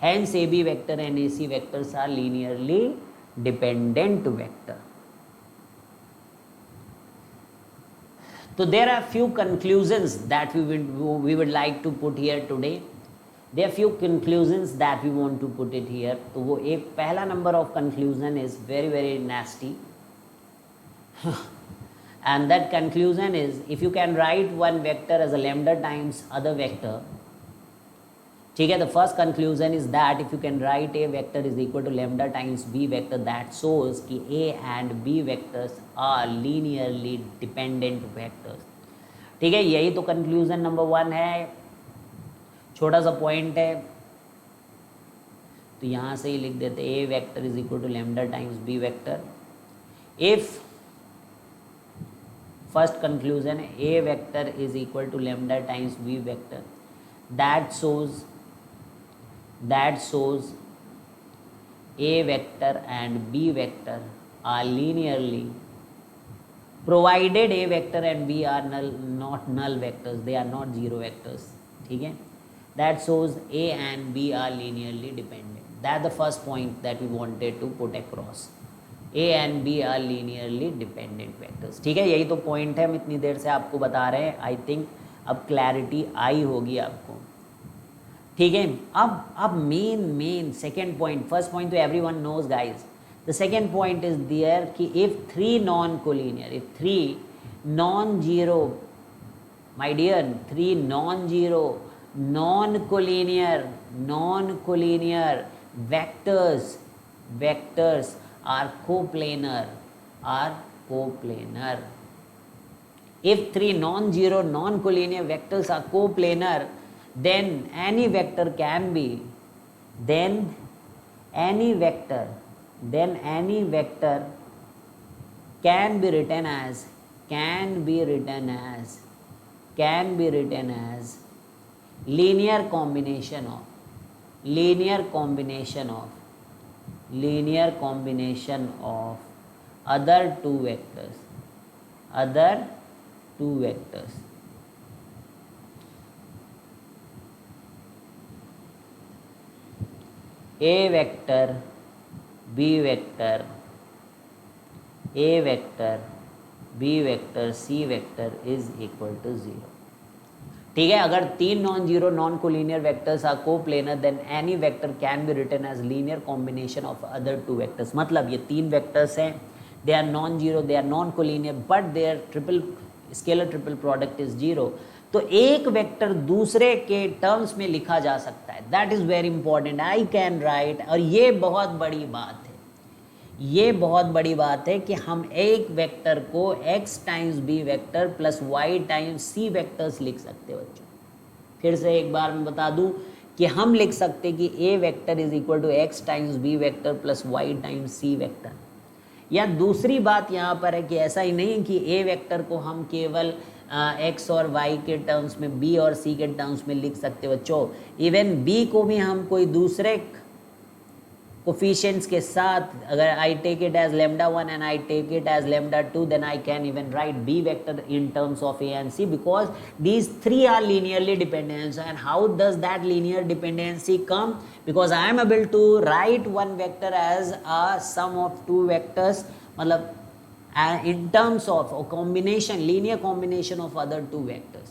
Speaker 1: hence A B vector and A C vectors are linearly dependent vector. So there are few conclusions that we would like to put here today. There are few conclusions that we want to put it here. तो वो एक पहला number of conclusion is very nasty. And that conclusion is, if you can write one vector as a lambda times other vector, ठीक है, the first conclusion is that if you can write a vector is equal to lambda times b vector, that shows कि a and b vectors are linearly dependent vectors. ठीक है, यही तो conclusion number 1 है. छोटा सा पॉइंट है तो यहाँ से ही लिख देते a vector is equal to lambda times b vector if first conclusion है A vector is equal to lambda times B vector that shows a vector and b vector are linearly provided a vector and b are not null vectors, they are not zero vectors. ठीक है, that shows a and b are linearly dependent. That's the first point that we wanted to put across. a and b are linearly dependent vectors. ठीक है, यही तो point है, हम इतनी देर से आपको बता रहे हैं. आई थिंक अब क्लैरिटी आई होगी आपको. ठीक है, अब main second point. First point तो everyone knows guys. The second point is there कि if three non collinear, if three non zero, my dear, three non zero non collinear vectors are coplanar. If three non-zero non-collinear vectors are coplanar, then any vector can be written as linear combination of other two vectors. A vector, B vector, B vector, C vector is equal to 0. ठीक है, अगर तीन non zero non collinear vectors are coplanar then any vector can be written as linear combination of other two vectors. मतलब ये तीन वेक्टर्स हैं, they are non zero, they are non collinear, but their scalar triple product is zero. तो एक vector दूसरे के terms में लिखा जा सकता है. That is very important. I can right, और ये बहुत बड़ी बात है कि हम एक वेक्टर को x times B vector plus y times C vectors लिख सकते हैं बच्चों. फिर से एक बार मैं बता दूं कि हम लिख सकते हैं कि a vector is equal to x times B vector plus y times C vector. या दूसरी बात यहाँ पर है कि ऐसा ही नहीं कि a वेक्टर को हम केवल x और y के टर्म्स में, b और c के टर्म्स में लिख सकते बच्चों. इवन b को भी हम कोई दूसरे कोफिशिएंट्स के साथ, अगर I take it as lambda 1 and I take it as lambda 2, then I can even write b vector in terms of a and c, because these three are linearly dependent. And how does that linear dependency come? Because I am able to write one vector as a sum of two vectors, मतलब in terms of a combination, linear combination of other two vectors.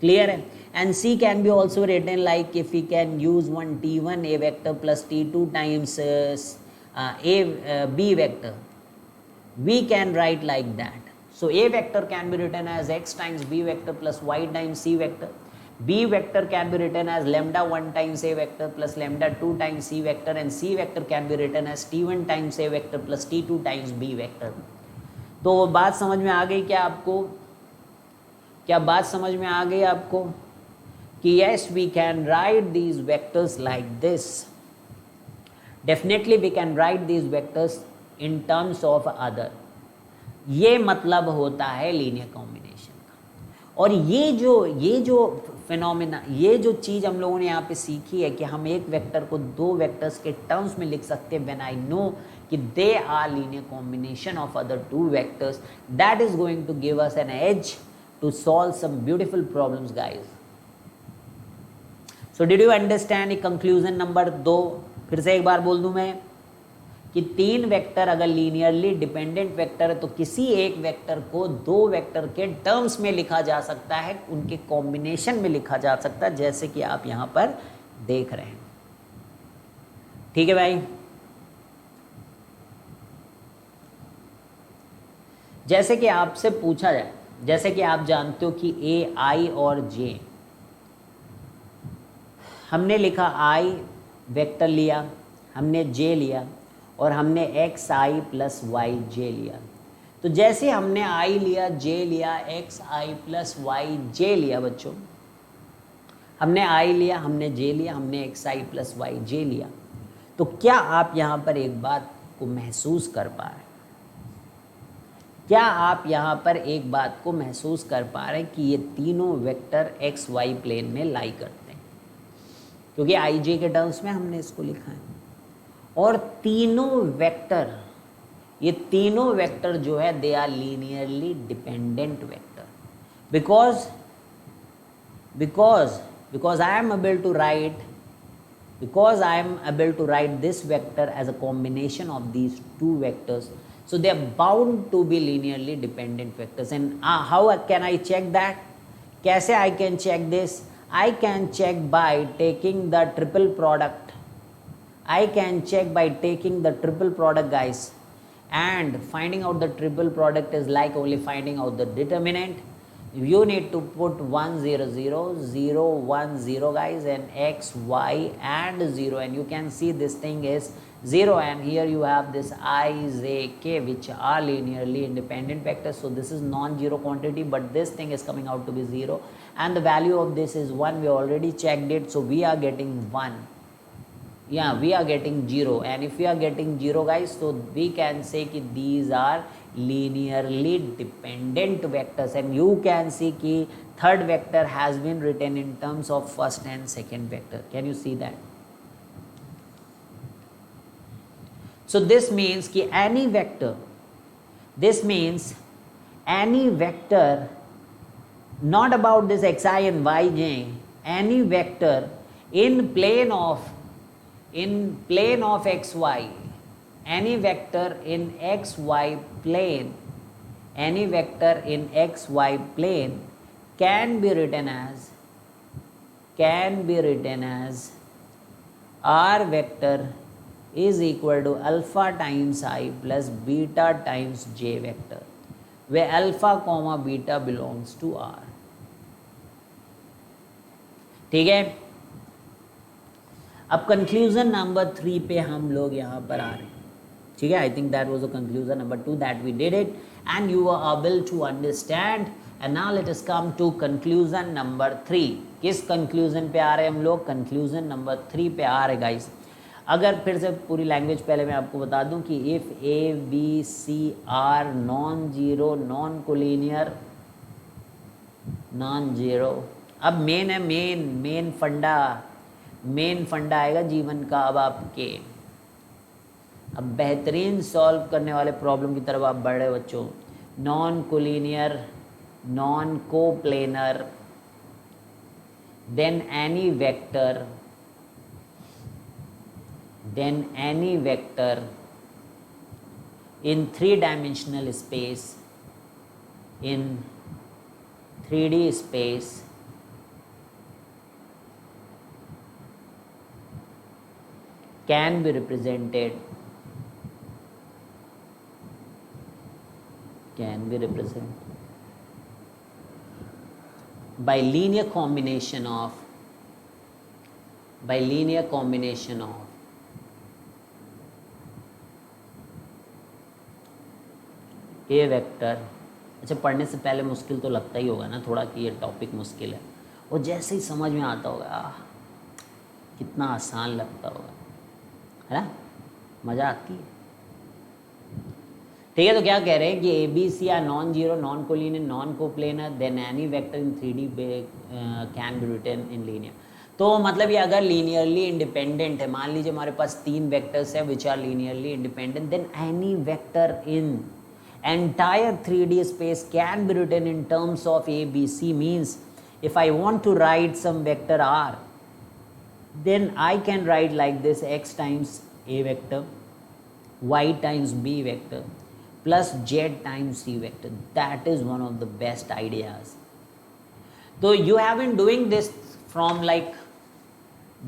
Speaker 1: Clear है? And c can be also written like, if we can use one t1 a vector plus t2 times b vector, we can write like that. So a vector can be written as x times b vector plus y times c vector. b vector can be written as lambda 1 times a vector plus lambda 2 times c vector, and c vector can be written as t1 times a vector plus t2 times b vector. तो बात समझ में आ गई क्या आपको? कि yes, we can write these vectors like this. Definitely we can write these vectors in terms of other. ये मतलब होता है लीनियर कॉम्बिनेशन का. और ये जो फिनोमेना, ये जो चीज़ हम लोगों ने यहाँ पे सीखी है कि हम एक वेक्टर को दो वेक्टर्स के टर्म्स में लिख सकते हैं, व्हेन आई नो कि they are linear combination of other two vectors, that is going to give us an edge to solve some beautiful problems guys. So did you understand? Conclusion number 2 फिर से एक बार बोल दूं मैं कि तीन vector अगर लीनियरली डिपेंडेंट वेक्टर है तो किसी एक वेक्टर को दो वेक्टर के टर्म्स में लिखा जा सकता है, उनके कॉम्बिनेशन में लिखा जा सकता है, जैसे कि आप यहां पर देख रहे हैं. ठीक है भाई? जैसे कि आपसे पूछा जाए, जैसे कि आप जानते हो कि ए, आई और जे, हमने लिखा आई वेक्टर लिया, हमने जे लिया और हमने एक्स आई प्लस वाई जे लिया. तो जैसे हमने आई लिया, जे लिया, एक्स आई प्लस वाई जे लिया बच्चों, हमने आई लिया, हमने जे लिया, हमने एक्स आई प्लस वाई जे लिया, तो क्या आप यहाँ पर एक बात को महसूस कर पा रहे हैं क्या आप यहाँ पर एक बात को महसूस कर पा रहे हैं कि ये तीनों वेक्टर एक्स वाई प्लेन में लाई करते हैं, क्योंकि आई जे के टर्म्स में हमने इसको लिखा है। और तीनों वेक्टर, ये तीनों वेक्टर जो है they are linearly dependent vector, because I am able to write, this vector as a combination of these two vectors, so they are bound to be linearly dependent vectors. And how can I check that? कैसे I can check this? I can check by taking the triple product. I can check by taking the triple product, guys, and finding out the triple product is like only finding out the determinant. You need to put 1 0 0 0 1 0, guys, and x y and 0, and you can see this thing is 0, and here you have this I j k, which are linearly independent vectors. So this is non-zero quantity, but this thing is coming out to be 0, and the value of this is 1. We already checked it, so we are getting 1. Yeah, we are getting 0, and if we are getting 0, guys, so we can say that these are linearly dependent vectors, and you can see that third vector has been written in terms of first and second vector. Can you see that? So this means that any vector, not about this xi and yj, any vector in plane of xy, any vector in xy plane, can be written as r vector is equal to alpha times I plus beta times j vector, where alpha comma beta belongs to R. ठीक है, अब conclusion number 3 पे हम लोग यहाँ पर आ रहे हैं. ठीक है, I think that was the conclusion number 2 that we did it and you are able to understand. And now let us come to conclusion number 3. किस कंक्लूजन पे आ रहे हैं हम लोग? कंक्लूजन नंबर 3 पे आ रहे गाइस. अगर फिर से पूरी लैंग्वेज पहले मैं आपको बता दूं कि if A B C are non zero non collinear non zero. अब मेन है, मेन फंडा आएगा जीवन का. अब आपके अब बेहतरीन सॉल्व करने वाले प्रॉब्लम की तरफ आप बढ़ रहे बच्चों. Non collinear non coplanar then any vector in three-dimensional space, in 3D space, can be represented by linear combination of A vector. अच्छा, पढ़ने से पहले मुश्किल तो लगता ही होगा ना थोड़ा कि ये टॉपिक मुश्किल है, और जैसे ही समझ में आता होगा कितना आसान लगता होगा, है ना, मज़ा आती है. ठीक है, तो क्या कह रहे हैं कि A B C are non zero non collinear non coplanar then any vector in 3D can be written in linear. तो मतलब ये अगर लीनियरली इंडिपेंडेंट है, मान लीजिए हमारे पास 3 वेक्टर्स है which are linearly independent, then any vector in entire 3D space can be written in terms of A, B, C. Means if I want to write some vector R, then I can write like this: x times A vector, y times B vector, plus z times C vector. That is one of the best ideas. So you have been doing this from like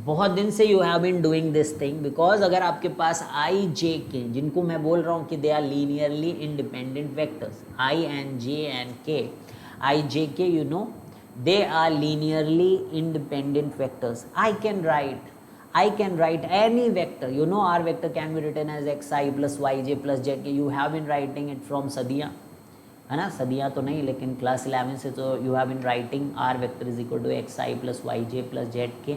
Speaker 1: बहुत दिन से you have been doing this thing, because अगर आपके पास आई J के, जिनको मैं बोल रहा हूँ कि they are linearly independent vectors, I and J and K, I J K, you know, they are linearly independent vectors. I can write any vector, you know, r vector can be written as xi plus yj plus zk. you have been writing it from सदियाँ, है ना, सदियाँ तो नहीं लेकिन class 11 से तो you have been writing r vector is equal to xi plus yj plus zk.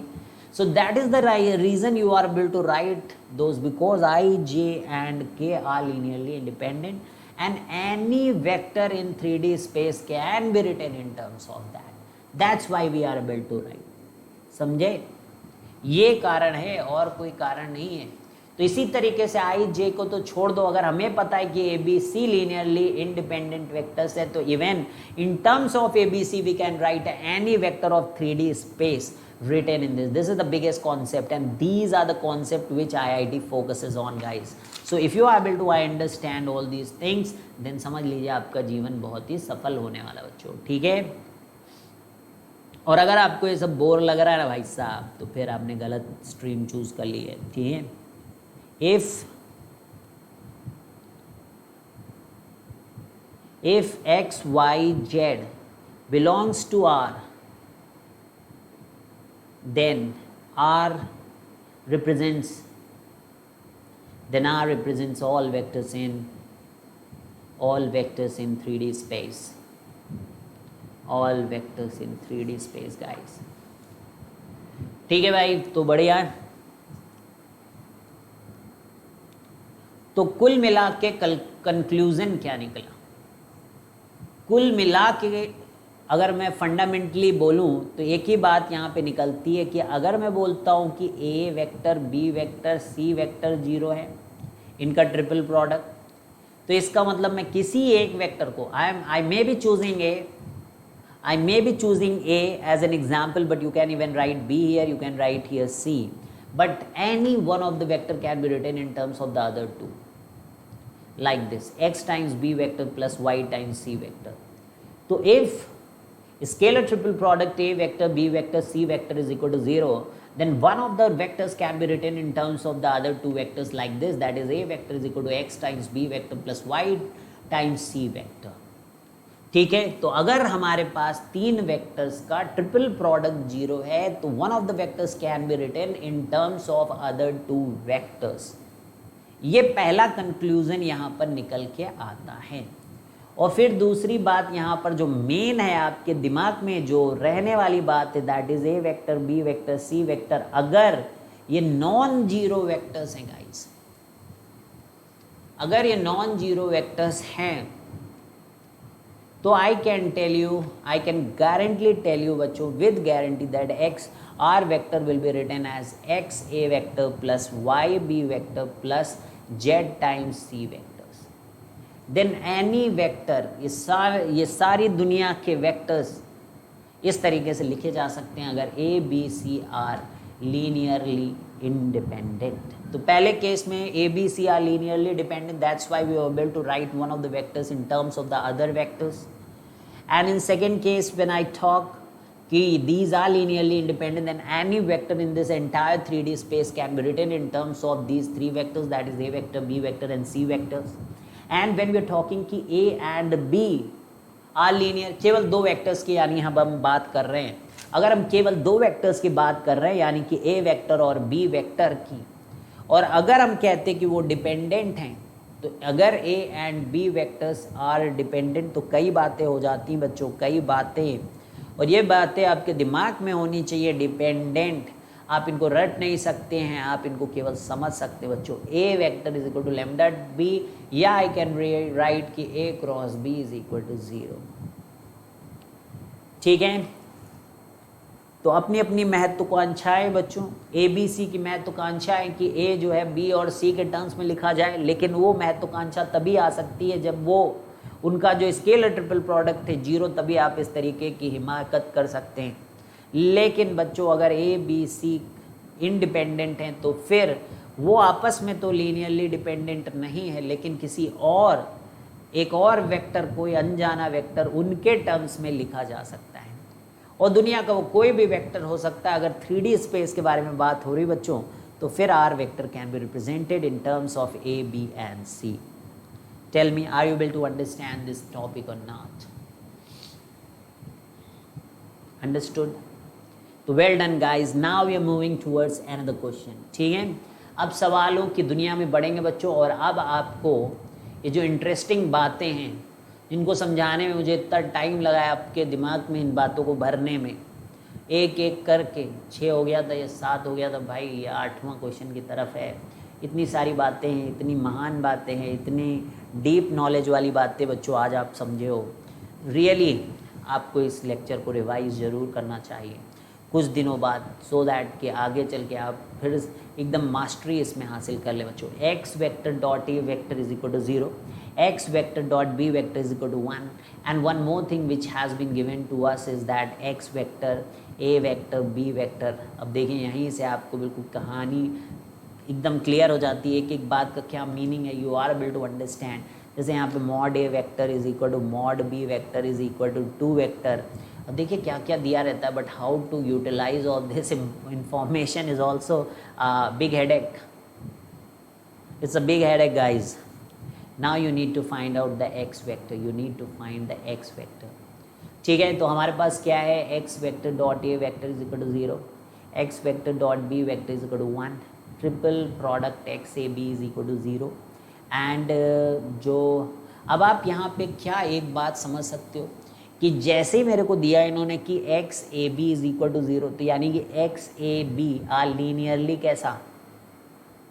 Speaker 1: So that is the reason you are able to write those, because I, j and k are linearly independent, and any vector in 3D space can be written in terms of that. That's why we are able to write. समझे? ये कारण है और कोई कारण नहीं है. तो इसी तरीके से आई जे को तो छोड़ दो, अगर हमें पता है कि A B C linearly independent vectors है तो even in terms of A B C we can write any vector of 3D space written in this. This is the biggest concept and these are the concept which IIT focuses on, guys. So if you are able to understand all these things then समझ लीजिए आपका जीवन बहुत ही सफल होने वाला बच्चों. ठीक है? और अगर आपको ये सब बोर लग रहा है ना भाई साहब तो फिर आपने गलत स्ट्रीम चूज कर ली है. ठीक है? If x y z belongs to R, then R represents all vectors in 3D space. All vectors in 3D space, guys. ठीक है भाई, तो बढ़िया. तो कुल मिला के कंक्लूजन क्या निकला? कुल मिला के अगर मैं फंडामेंटली बोलूं तो एक ही बात यहाँ पे निकलती है कि अगर मैं बोलता हूँ कि A vector B vector C vector 0 है, इनका ट्रिपल प्रोडक्ट, तो इसका मतलब मैं किसी एक वेक्टर को I may be choosing A as an example, but you can even write B here, you can write here C, but any one of the vector can be written in terms of the other two, like this, x times b vector plus y times c vector. So if scalar triple product a vector b vector c vector is equal to 0, then one of the vectors can be written in terms of the other two vectors like this, that is a vector is equal to x times b vector plus y times c vector. ठीक है? तो अगर हमारे पास तीन vectors का triple product 0 है तो one of the vectors can be written in terms of other two vectors. ये पहला कंक्लूजन यहाँ पर निकल के आता है. और फिर दूसरी बात यहाँ पर जो मेन है आपके दिमाग में जो रहने वाली बात है, that is A vector B vector C vector, अगर ये नॉन जीरो वेक्टर्स हैं गाइस, अगर ये नॉन जीरो वेक्टर्स हैं तो I can guaranteedly tell you बच्चों with guarantee that X R vector will be written as x a vector plus y b vector plus z times c vectors. Then any vector, ये सारी दुनिया के vectors इस तरीके से लिखे जा सकते हैं अगर a b c are linearly independent. तो पहले केस में a b c are linearly dependent, that's why we were able to write one of the vectors in terms of the other vectors. And in second case when I talk कि these are linearly independent, then any vector in this entire 3D space can be written in terms of these three vectors, that is a vector, b vector and c vectors. And when we are talking कि a and b are linear, केवल दो vectors की यानी हम बात कर रहे हैं, अगर हम केवल दो वेक्टर्स की बात कर रहे हैं यानी कि a वेक्टर और b वेक्टर की, और अगर हम कहते हैं कि वो डिपेंडेंट हैं, तो अगर a and b vectors are dependent तो कई बातें हो जाती हैं बच्चों, कई बातें, और ये बातें आपके दिमाग में होनी चाहिए. डिपेंडेंट आप इनको रट नहीं सकते हैं, आप इनको केवल समझ सकते हैं बच्चों. A vector is equal to lambda B, या आई कैन राइट कि A cross B is equal to 0. ठीक है? तो अपनी अपनी महत्वाकांक्षाएं बच्चों, ए बी सी की महत्वाकांक्षाएं कि ए जो है बी और सी के टर्म्स में लिखा जाए, लेकिन वो महत्वाकांक्षा तभी आ सकती है जब वो उनका जो स्केलर ट्रिपल प्रोडक्ट है 0, तभी आप इस तरीके की हिमाकत कर सकते हैं. लेकिन बच्चों अगर ए बी सी इंडिपेंडेंट हैं तो फिर वो आपस में तो लीनियरली डिपेंडेंट नहीं है, लेकिन किसी और एक और वेक्टर, कोई अनजाना वेक्टर उनके टर्म्स में लिखा जा सकता है. और दुनिया का वो कोई भी वेक्टर हो सकता है. अगर 3D स्पेस के बारे में बात हो रही बच्चों तो फिर R vector can be represented in terms of A B and C. Tell me, are you able to understand this topic or not? Understood? तो well done guys. Now we are moving towards another question. ठीक है? अब सवालों की दुनिया में बढ़ेंगे बच्चों, और अब आपको ये जो इंटरेस्टिंग बातें हैं जिनको समझाने में मुझे इतना टाइम लगा है आपके दिमाग में इन बातों को भरने में, एक एक करके 6 हो गया था, ये 7 हो गया था भाई, ये 8वां क्वेश्चन की तरफ है. इतनी सारी बातें हैं, इतनी महान बातें हैं, इतनी डीप नॉलेज वाली बातें बच्चों आज आप समझे हो। रियली आपको इस लेक्चर को रिवाइज ज़रूर करना चाहिए कुछ दिनों बाद, सो दैट कि आगे चल के आप फिर एकदम मास्टरी इसमें हासिल कर ले बच्चों। X vector dot A vector is equal to 0, X vector dot B vector is equal to 1, and one more thing which has been given to us is that X vector A vector B vector. अब देखिए यहीं से आपको बिल्कुल कहानी एकदम clear हो जाती है, एक एक बात का क्या मीनिंग है, you are able to understand. जैसे यहाँ पे mod A vector is equal to mod B vector is equal to 2 vector. अब देखिए क्या क्या दिया रहता है, but how to utilise all this information is also big headache. It's a big headache guys. Now you need to find out the X vector, you need to find the X vector. ठीक है, तो हमारे पास क्या है, X vector dot A vector is equal to 0, X vector dot B vector is equal to 1, triple product X A B is equal to 0। And जो अब आप यहाँ पे क्या एक बात समझ सकते हो कि जैसे ही मेरे को दिया इन्होंने कि X A B is equal to 0, तो यानी कि X A B are linearly कैसा,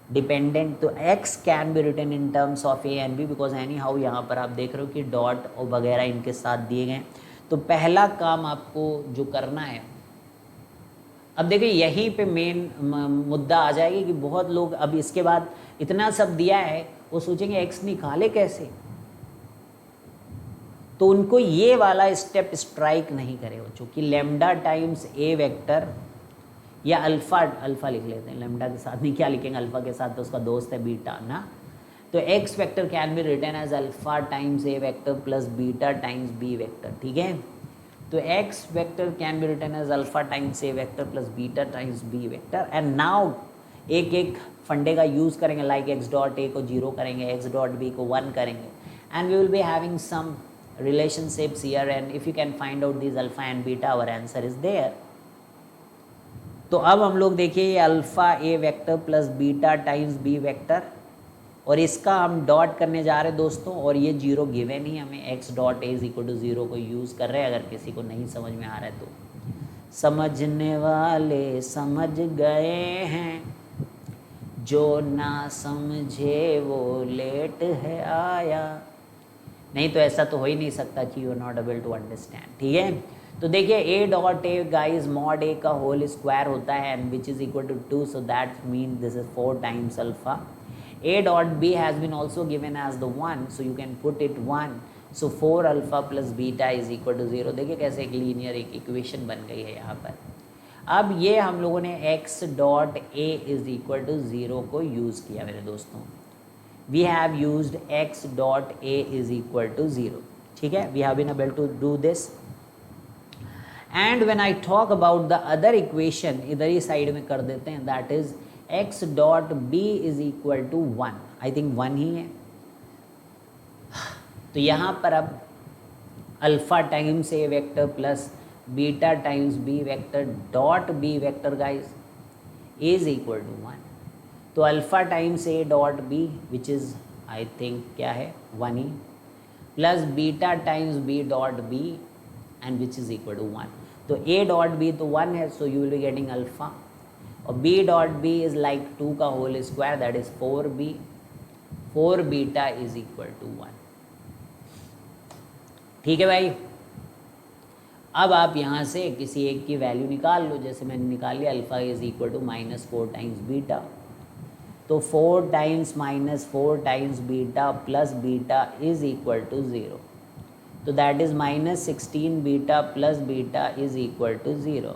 Speaker 1: डिपेंडेंट। तो x can be written in terms of A and B, because anyhow यहाँ पर आप देख रहे हो कि डॉट और वगैरह इनके साथ दिए गए। तो पहला काम आपको जो करना है, अब देखिए यहीं पे मेन मुद्दा आ जाएगी कि बहुत लोग अब इसके बाद इतना सब दिया है वो सोचेंगे x निकाले कैसे, तो उनको ये वाला स्टेप स्ट्राइक नहीं करे बच्चों कि लेमडा टाइम्स ए वेक्टर या अल्फा लिख लेते हैं, लेमडा के साथ नहीं, क्या लिखेंगे, अल्फा के साथ तो उसका दोस्त है बीटा ना। तो X vector can be written as alpha times A vector plus beta times B vector. ठीक है, तो X vector can be written as alpha times A vector plus beta times B vector. And now एक एक फंडे का use करेंगे, like x dot ए को 0 करेंगे, एक्स डॉट बी को 1 करेंगे, and we will be having some relationships here, and if you can find out these alpha and beta, our answer is there। तो अब हम लोग देखिए ये alpha A vector plus beta times B vector, और इसका हम डॉट करने जा रहे हैं दोस्तों, और ये 0 गिवन ही हमें X dot A is equal to 0 को यूज़ कर रहे हैं। अगर किसी को नहीं समझ में आ रहा है तो समझने वाले समझ गए हैं, जो ना समझे वो लेट है आया। नहीं तो ऐसा तो हो ही नहीं सकता कि you are not able to understand. ठीक है, तो देखिए A dot A guys mod A का होल स्क्वायर होता है and which is equal to 2, so that mean this is 4 times alpha. A dot B has been also given as the 1, so you can put it 1, so 4 alpha plus beta is equal to 0। देखिए कैसे एक linear एक equation बन गई है यहाँ पर। अब ये हम लोगों ने X dot A is equal to 0 को यूज़ किया मेरे दोस्तों, we have used x dot a is equal to 0। ठीक है, we have been able to do this, and when I talk about the other equation, इधर ही side में कर देते हैं, that is x dot b is equal to 1। I think 1 ही है। तो यहाँ पर अब alpha times A vector plus beta times B vector dot B vector guys is equal to 1। तो alpha times A dot B which is I think क्या है 1 ही, plus beta times B dot B and which is equal to 1। तो A dot B तो 1 है, so you will be getting alpha, और B dot B is like 2 का whole square, that is 4b, 4 beta is equal to 1। ठीक है भाई, अब आप यहाँ से किसी एक की वैल्यू निकाल लो, जैसे मैंने निकाल लिया alpha is equal to -4 times beta, तो 4 times -4 times beta plus beta is equal to 0, तो that is -16 beta plus beta is equal to 0।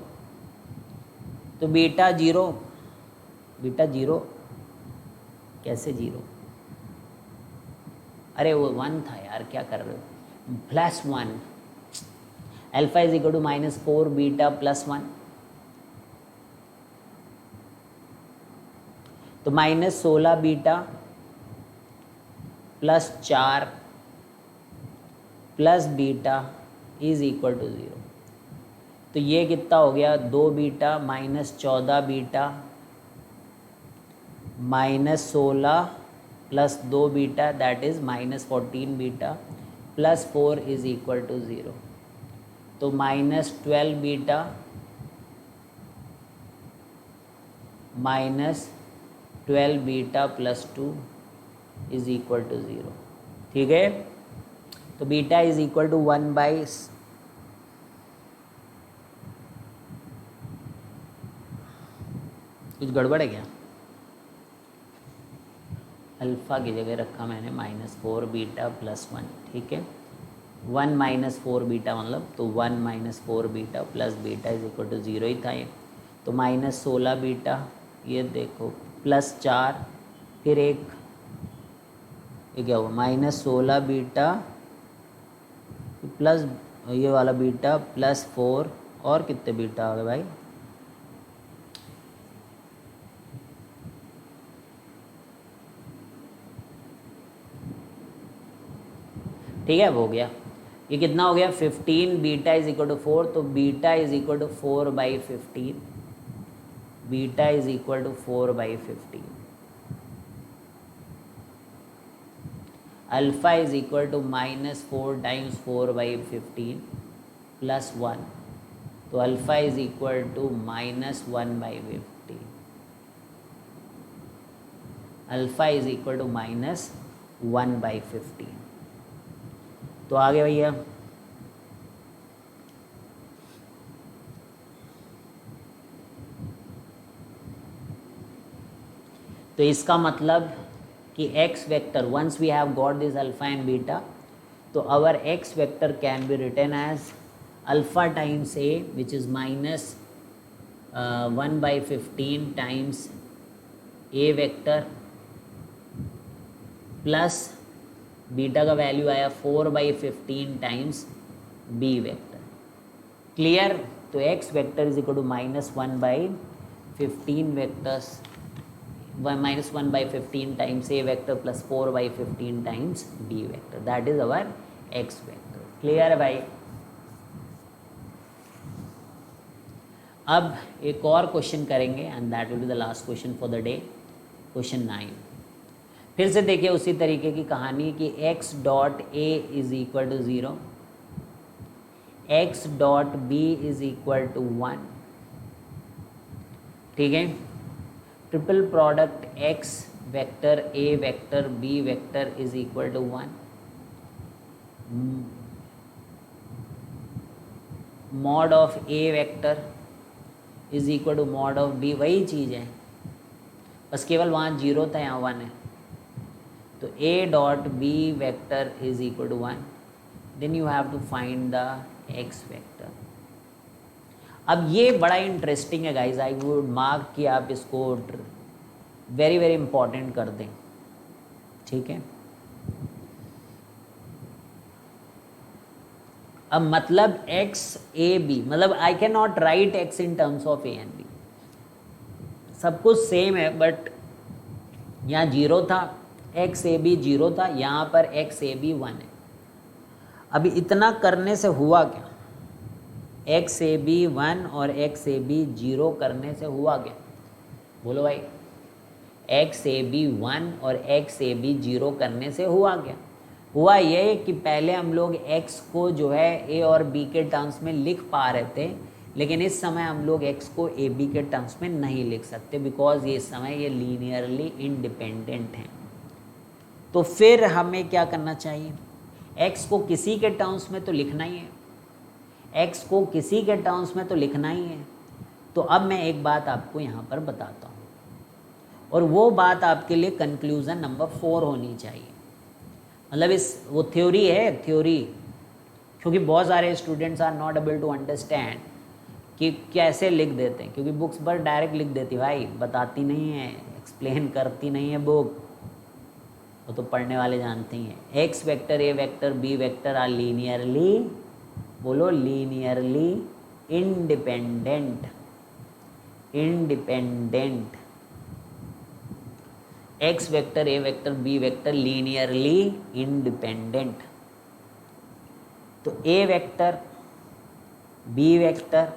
Speaker 1: तो बीटा 0, बीटा 0 कैसे 0, अरे वो 1 था यार, क्या कर रहे हो, +1, alpha is equal to -4 beta plus 1, तो -16 beta plus 4 plus beta is equal to 0। तो ये कितना हो गया, 2 beta -14 beta -16 plus 2 beta that is -14 beta plus 4 is equal to 0। तो -12 beta 12 beta plus 2 is equal to 0। ठीक है, तो beta is equal to 1 by, कुछ गड़बड़ है क्या? अल्फ़ा की जगह रखा मैंने -4 बीटा प्लस 1। ठीक है, 1 -4 बीटा मतलब, तो 1 -4 beta plus beta is equal to 0 ही था ये। तो -16 बीटा, ये देखो प्लस 4, फिर एक ये क्या हुआ -16 बीटा प्लस ये वाला बीटा प्लस 4, और कितने बीटा आ गए भाई? ठीक है, हो गया। ये कितना हो गया? 15 बीटा इज इक्वल टू 4, तो beta is equal to 4/15, beta is equal to 4/15। Alpha is equal to -4 times 4/15 plus 1, तो alpha is equal to -1/15, alpha is equal to -1/15। तो आगे भैया तो इसका मतलब कि x vector, once we have got this alpha and beta, तो our x vector can be written as alpha times a which is -1/15 times a vector plus beta का value आया 4/15 टाइम्स b वेक्टर। क्लियर? तो x vector is equal to -1/15 vectors, -1/15 times a vector plus 4/15 times b vector, that is our x vector. Clear है भाई? अब एक और question करेंगे and that will be the last question for the day, question 9। फिर से देखिए उसी तरीके की कहानी कि x dot a is equal to 0, x dot b is equal to 1। ठीक है, triple product x vector a vector b vector is equal to 1, mod of a vector is equal to mod of b, वही चीज़ है, बस केवल वहाँ 0 था, यहाँ 1 है। तो a dot b vector is equal to 1, then you have to find the x vector. अब ये बड़ा इंटरेस्टिंग है गाइज, आई वुड मार्क कि आप इसको वेरी वेरी इंपॉर्टेंट कर दें। ठीक है, अब मतलब x a b, मतलब I can not right x in terms of a and b, सब कुछ सेम है, बट यहाँ 0 था, x a b 0 था, यहाँ पर x a b 1 है। अभी इतना करने से हुआ क्या? x a b 1 और x a b 0 करने से हुआ क्या? बोलो भाई, x a b 1 और x a b 0 करने से हुआ क्या? हुआ ये कि पहले हम लोग x को जो है a और b के टर्म्स में लिख पा रहे थे, लेकिन इस समय हम लोग x को a b के टर्म्स में नहीं लिख सकते, बिकॉज ये समय ये लीनियरली इंडिपेंडेंट हैं। तो फिर हमें क्या करना चाहिए? x को किसी के टर्म्स में तो लिखना ही है, x को किसी के टर्म्स में तो लिखना ही है। तो अब मैं एक बात आपको यहाँ पर बताता हूँ, और वो बात आपके लिए कंक्लूजन नंबर 4 होनी चाहिए। मतलब वो थ्योरी है, थ्योरी, क्योंकि बहुत सारे students are not able to understand कि कैसे लिख देते हैं, क्योंकि बुक्स पर डायरेक्ट लिख देती भाई, बताती नहीं है, एक्सप्लेन करती नहीं है बुक, वो तो पढ़ने वाले जानते ही हैं। x vector a vector b vector are linearly, बोलो linearly independent, independent. x vector a vector b vector linearly independent. तो a वेक्टर b वेक्टर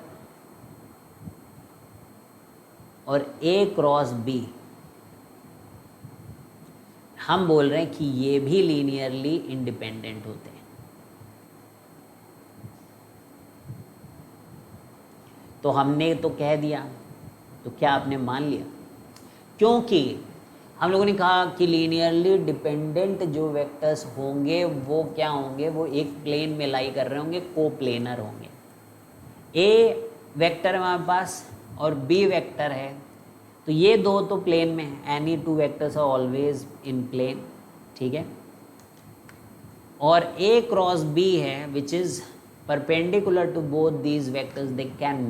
Speaker 1: और a क्रॉस b, हम बोल रहे हैं कि ये भी लीनियरली इंडिपेंडेंट होते हैं। तो हमने तो कह दिया, तो क्या आपने मान लिया? क्योंकि हम लोगों ने कहा कि लीनियरली डिपेंडेंट जो वेक्टर्स होंगे वो क्या होंगे, वो एक प्लेन में लाई कर रहे होंगे, को प्लेनर होंगे। ए वेक्टर है हमारे पास और बी वेक्टर है, तो ये दो तो प्लेन में है, any two vectors are always in plane, ठीक है। और ए क्रॉस बी है which is perpendicular to both these vectors, they can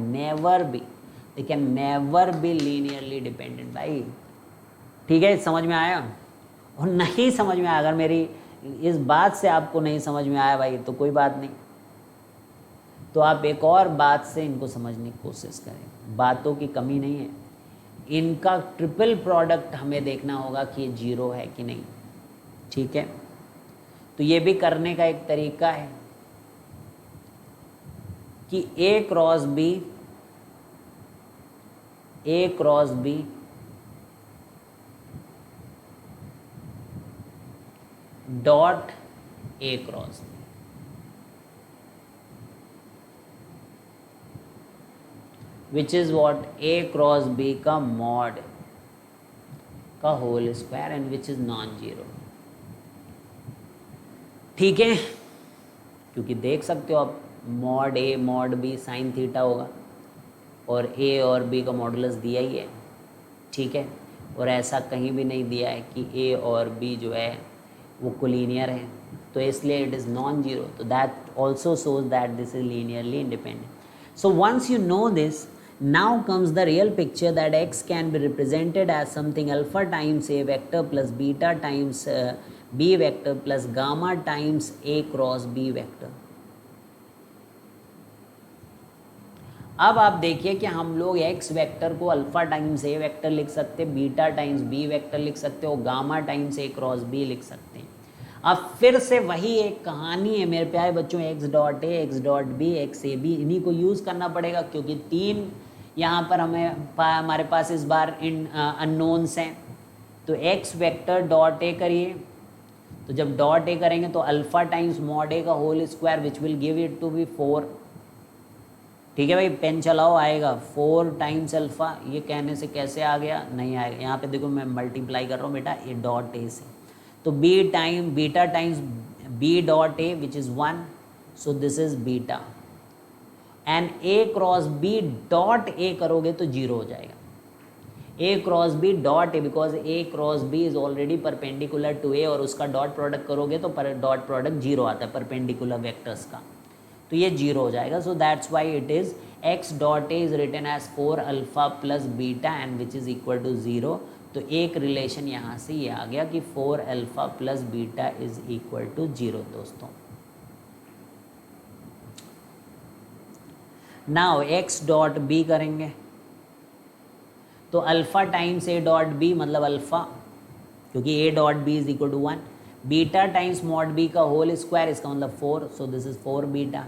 Speaker 1: never be linearly dependent भाई, ठीक है। समझ में आया? और नहीं समझ में आया, अगर मेरी इस बात से आपको नहीं समझ में आया भाई तो कोई बात नहीं, तो आप एक और बात से इनको समझने की कोशिश करें। बातों की कमी नहीं है, इनका ट्रिपल प्रोडक्ट हमें देखना होगा कि ये जीरो है कि नहीं, ठीक है। तो ये भी करने का एक तरीका है कि A cross B dot A cross B, which is what A cross B का मॉड का whole square and which is non zero, ठीक है। क्योंकि देख सकते हो आप mod A mod B sine theta होगा और ए और बी का मॉडुलस दिया ही है, ठीक है। और ऐसा कहीं भी नहीं दिया है कि ए और बी जो है वो कोलिनियर है, तो इसलिए इट इज़ नॉन जीरो, तो that also shows that this is linearly independent. So once you know this, now comes the real picture that x can be represented as something alpha times a vector plus beta times b vector plus gamma times a cross b vector। अब आप देखिए कि हम लोग x vector को alpha times a vector लिख सकते हैं, बीटा टाइम्स b वेक्टर लिख सकते हैं और gamma times a cross b लिख सकते हैं। अब फिर से वही एक कहानी है मेरे प्यारे बच्चों, x dot a, x dot b, x a b, इन्हीं को यूज़ करना पड़ेगा क्योंकि तीन यहाँ पर हमारे पास इस बार इन अननोन्स हैं। तो x वेक्टर डॉट ए करिए, तो जब डॉट ए करेंगे तो अल्फा टाइम्स मॉड ए का whole square which will give it to be 4, ठीक है भाई। पेन चलाओ, आएगा 4 टाइम्स अल्फा, ये कहने से कैसे आ गया, नहीं आएगा। यहाँ पे देखो मैं मल्टीप्लाई कर रहा हूँ बेटा ए डॉट ए से, तो beta times B dot A which is 1, so this is beta and A cross B dot A करोगे तो जीरो हो जाएगा। A cross B dot A, because A cross B is already perpendicular to A, और उसका dot product करोगे तो dot product zero आता है परपेंडिकुलर वेक्टर्स का, तो ये जीरो हो जाएगा। So that's why it is X dot A is written as 4 alpha plus beta and which is equal to 0। तो एक रिलेशन यहाँ से ये आ गया कि 4 alpha plus beta is equal to 0 दोस्तों। नाउ एक्स डॉट बी करेंगे तो alpha times A dot B मतलब अल्फा, क्योंकि A dot B is equal to 1, beta times mod B का होल स्क्वायर, इसका मतलब 4, so this is 4 beta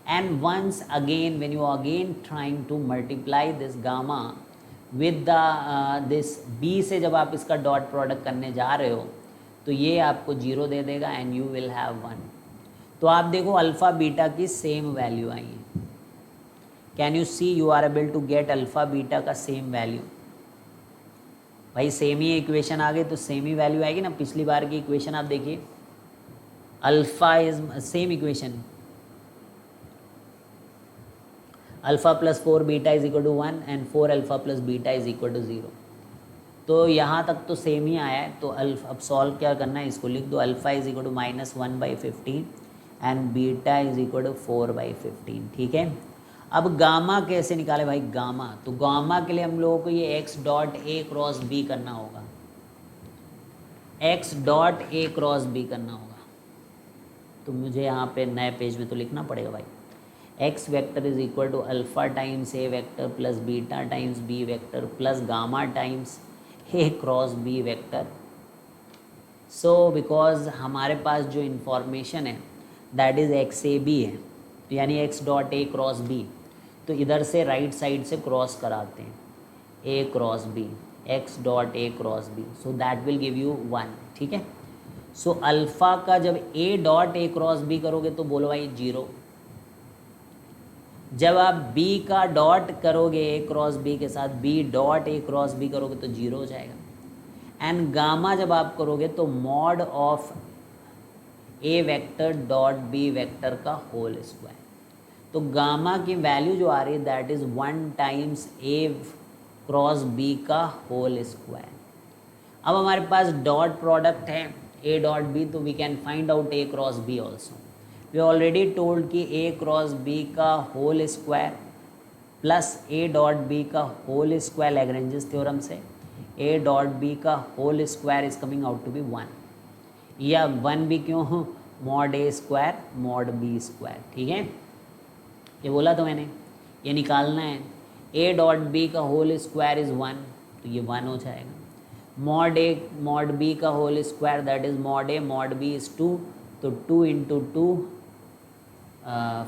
Speaker 1: and once again when you again trying to multiply this gamma with the this B से, जब आप इसका dot product करने जा रहे हो तो ये आपको 0 दे देगा एंड यू विल हैव 1। तो आप देखो अल्फ़ा बीटा की सेम वैल्यू आई है। Can you see you are able to get alpha beta का सेम वैल्यू? भाई सेम ही इक्वेशन आ गई तो सेम ही वैल्यू आएगी ना। पिछली बार की इक्वेशन आप देखिए, alpha is same equation, alpha plus 4 beta is equal to 1 and 4 alpha plus beta is equal to 0। तो यहाँ तक तो सेम ही आया है। तो अब सॉल्व क्या करना है, इसको लिख दो, alpha is equal to -1/15 and beta is equal to 4/15, ठीक है। अब गामा कैसे निकाले भाई, गामा, तो गामा के लिए हम लोगों को ये X dot A cross B करना होगा, X dot A cross B करना होगा। तो मुझे यहाँ पे नए पेज में तो लिखना पड़ेगा भाई, X vector is equal to alpha times A vector plus beta times B vector plus gamma times A cross B vector. So because हमारे पास जो इन्फॉर्मेशन है that is X A B है, तो यानी X dot A cross B, तो इधर से राइट साइड से क्रॉस कराते हैं, A cross B, X dot A cross B, so that will give you 1, ठीक है। सो अल्फ़ा का जब A dot A cross B करोगे तो बोलो भाई 0, जब आप बी का डॉट करोगे ए क्रॉस बी के साथ, B dot A cross B करोगे तो 0 हो जाएगा। एंड गामा जब आप करोगे तो mod of A vector dot B vector का होल स्क्वायर। तो गामा की वैल्यू जो आ रही है that is 1 times A cross B का होल स्क्वायर। अब हमारे पास डॉट प्रोडक्ट है ए डॉट बी, तो we can find out A cross B also. We already told कि ए क्रॉस बी का whole square plus A dot B का whole square Lagrange's theorem से ए dot B का whole square is coming out to be 1, या 1 भी क्यों हो, mod A square mod B square. ठीक है, ये बोला तो मैंने, ये निकालना है। ए डॉट बी का होल स्क्वायर इज़ 1, तो ये 1 हो जाएगा। मॉड ए मॉड बी का whole square that is mod A mod B is 2, तो 2 इंटू 2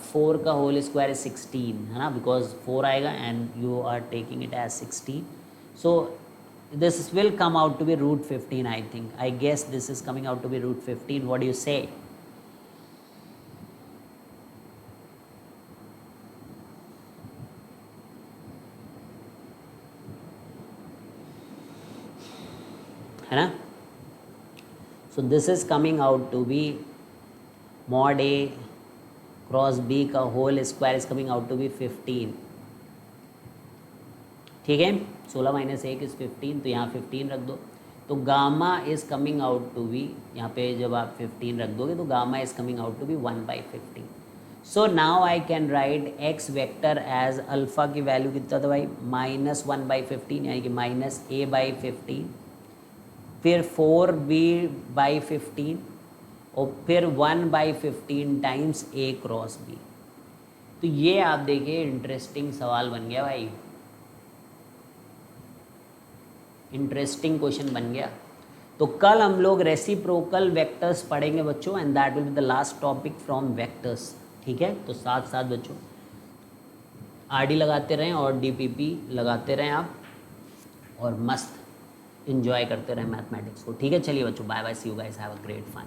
Speaker 1: 4 का होल स्क्वायर इज 16, है ना, बिकॉज 4 आएगा and you are taking it as 16, so this will come out to be root 15। I think, I guess this is coming out to be root 15। What do you say? है ना, so this is coming out to be mod A cross B का whole square is coming out to be 15। ठीक है, 16 minus 1 is 15, तो यहाँ 15 रख दो। तो gamma is coming out to be, यहाँ पे जब आप 15 रख दोगे तो gamma is coming out to be 1/15। So now I can write x vector as alpha की वैल्यू कितना था भाई, -1/15, यानी कि -a/15, फिर 4b/15 और फिर 1/15 टाइम्स ए क्रॉस बी। तो ये आप देखिए इंटरेस्टिंग सवाल बन गया भाई, इंटरेस्टिंग क्वेश्चन बन गया। तो कल हम लोग रेसिप्रोकल वेक्टर्स पढ़ेंगे बच्चों, and that will be the last topic from vectors. ठीक है, तो साथ साथ बच्चों आरडी लगाते रहें और डीपीपी लगाते रहें आप, और मस्त इन्जॉय करते रहें मैथमेटिक्स को। ठीक है, चलिए बच्चों, bye bye, see you guys, have a great fun.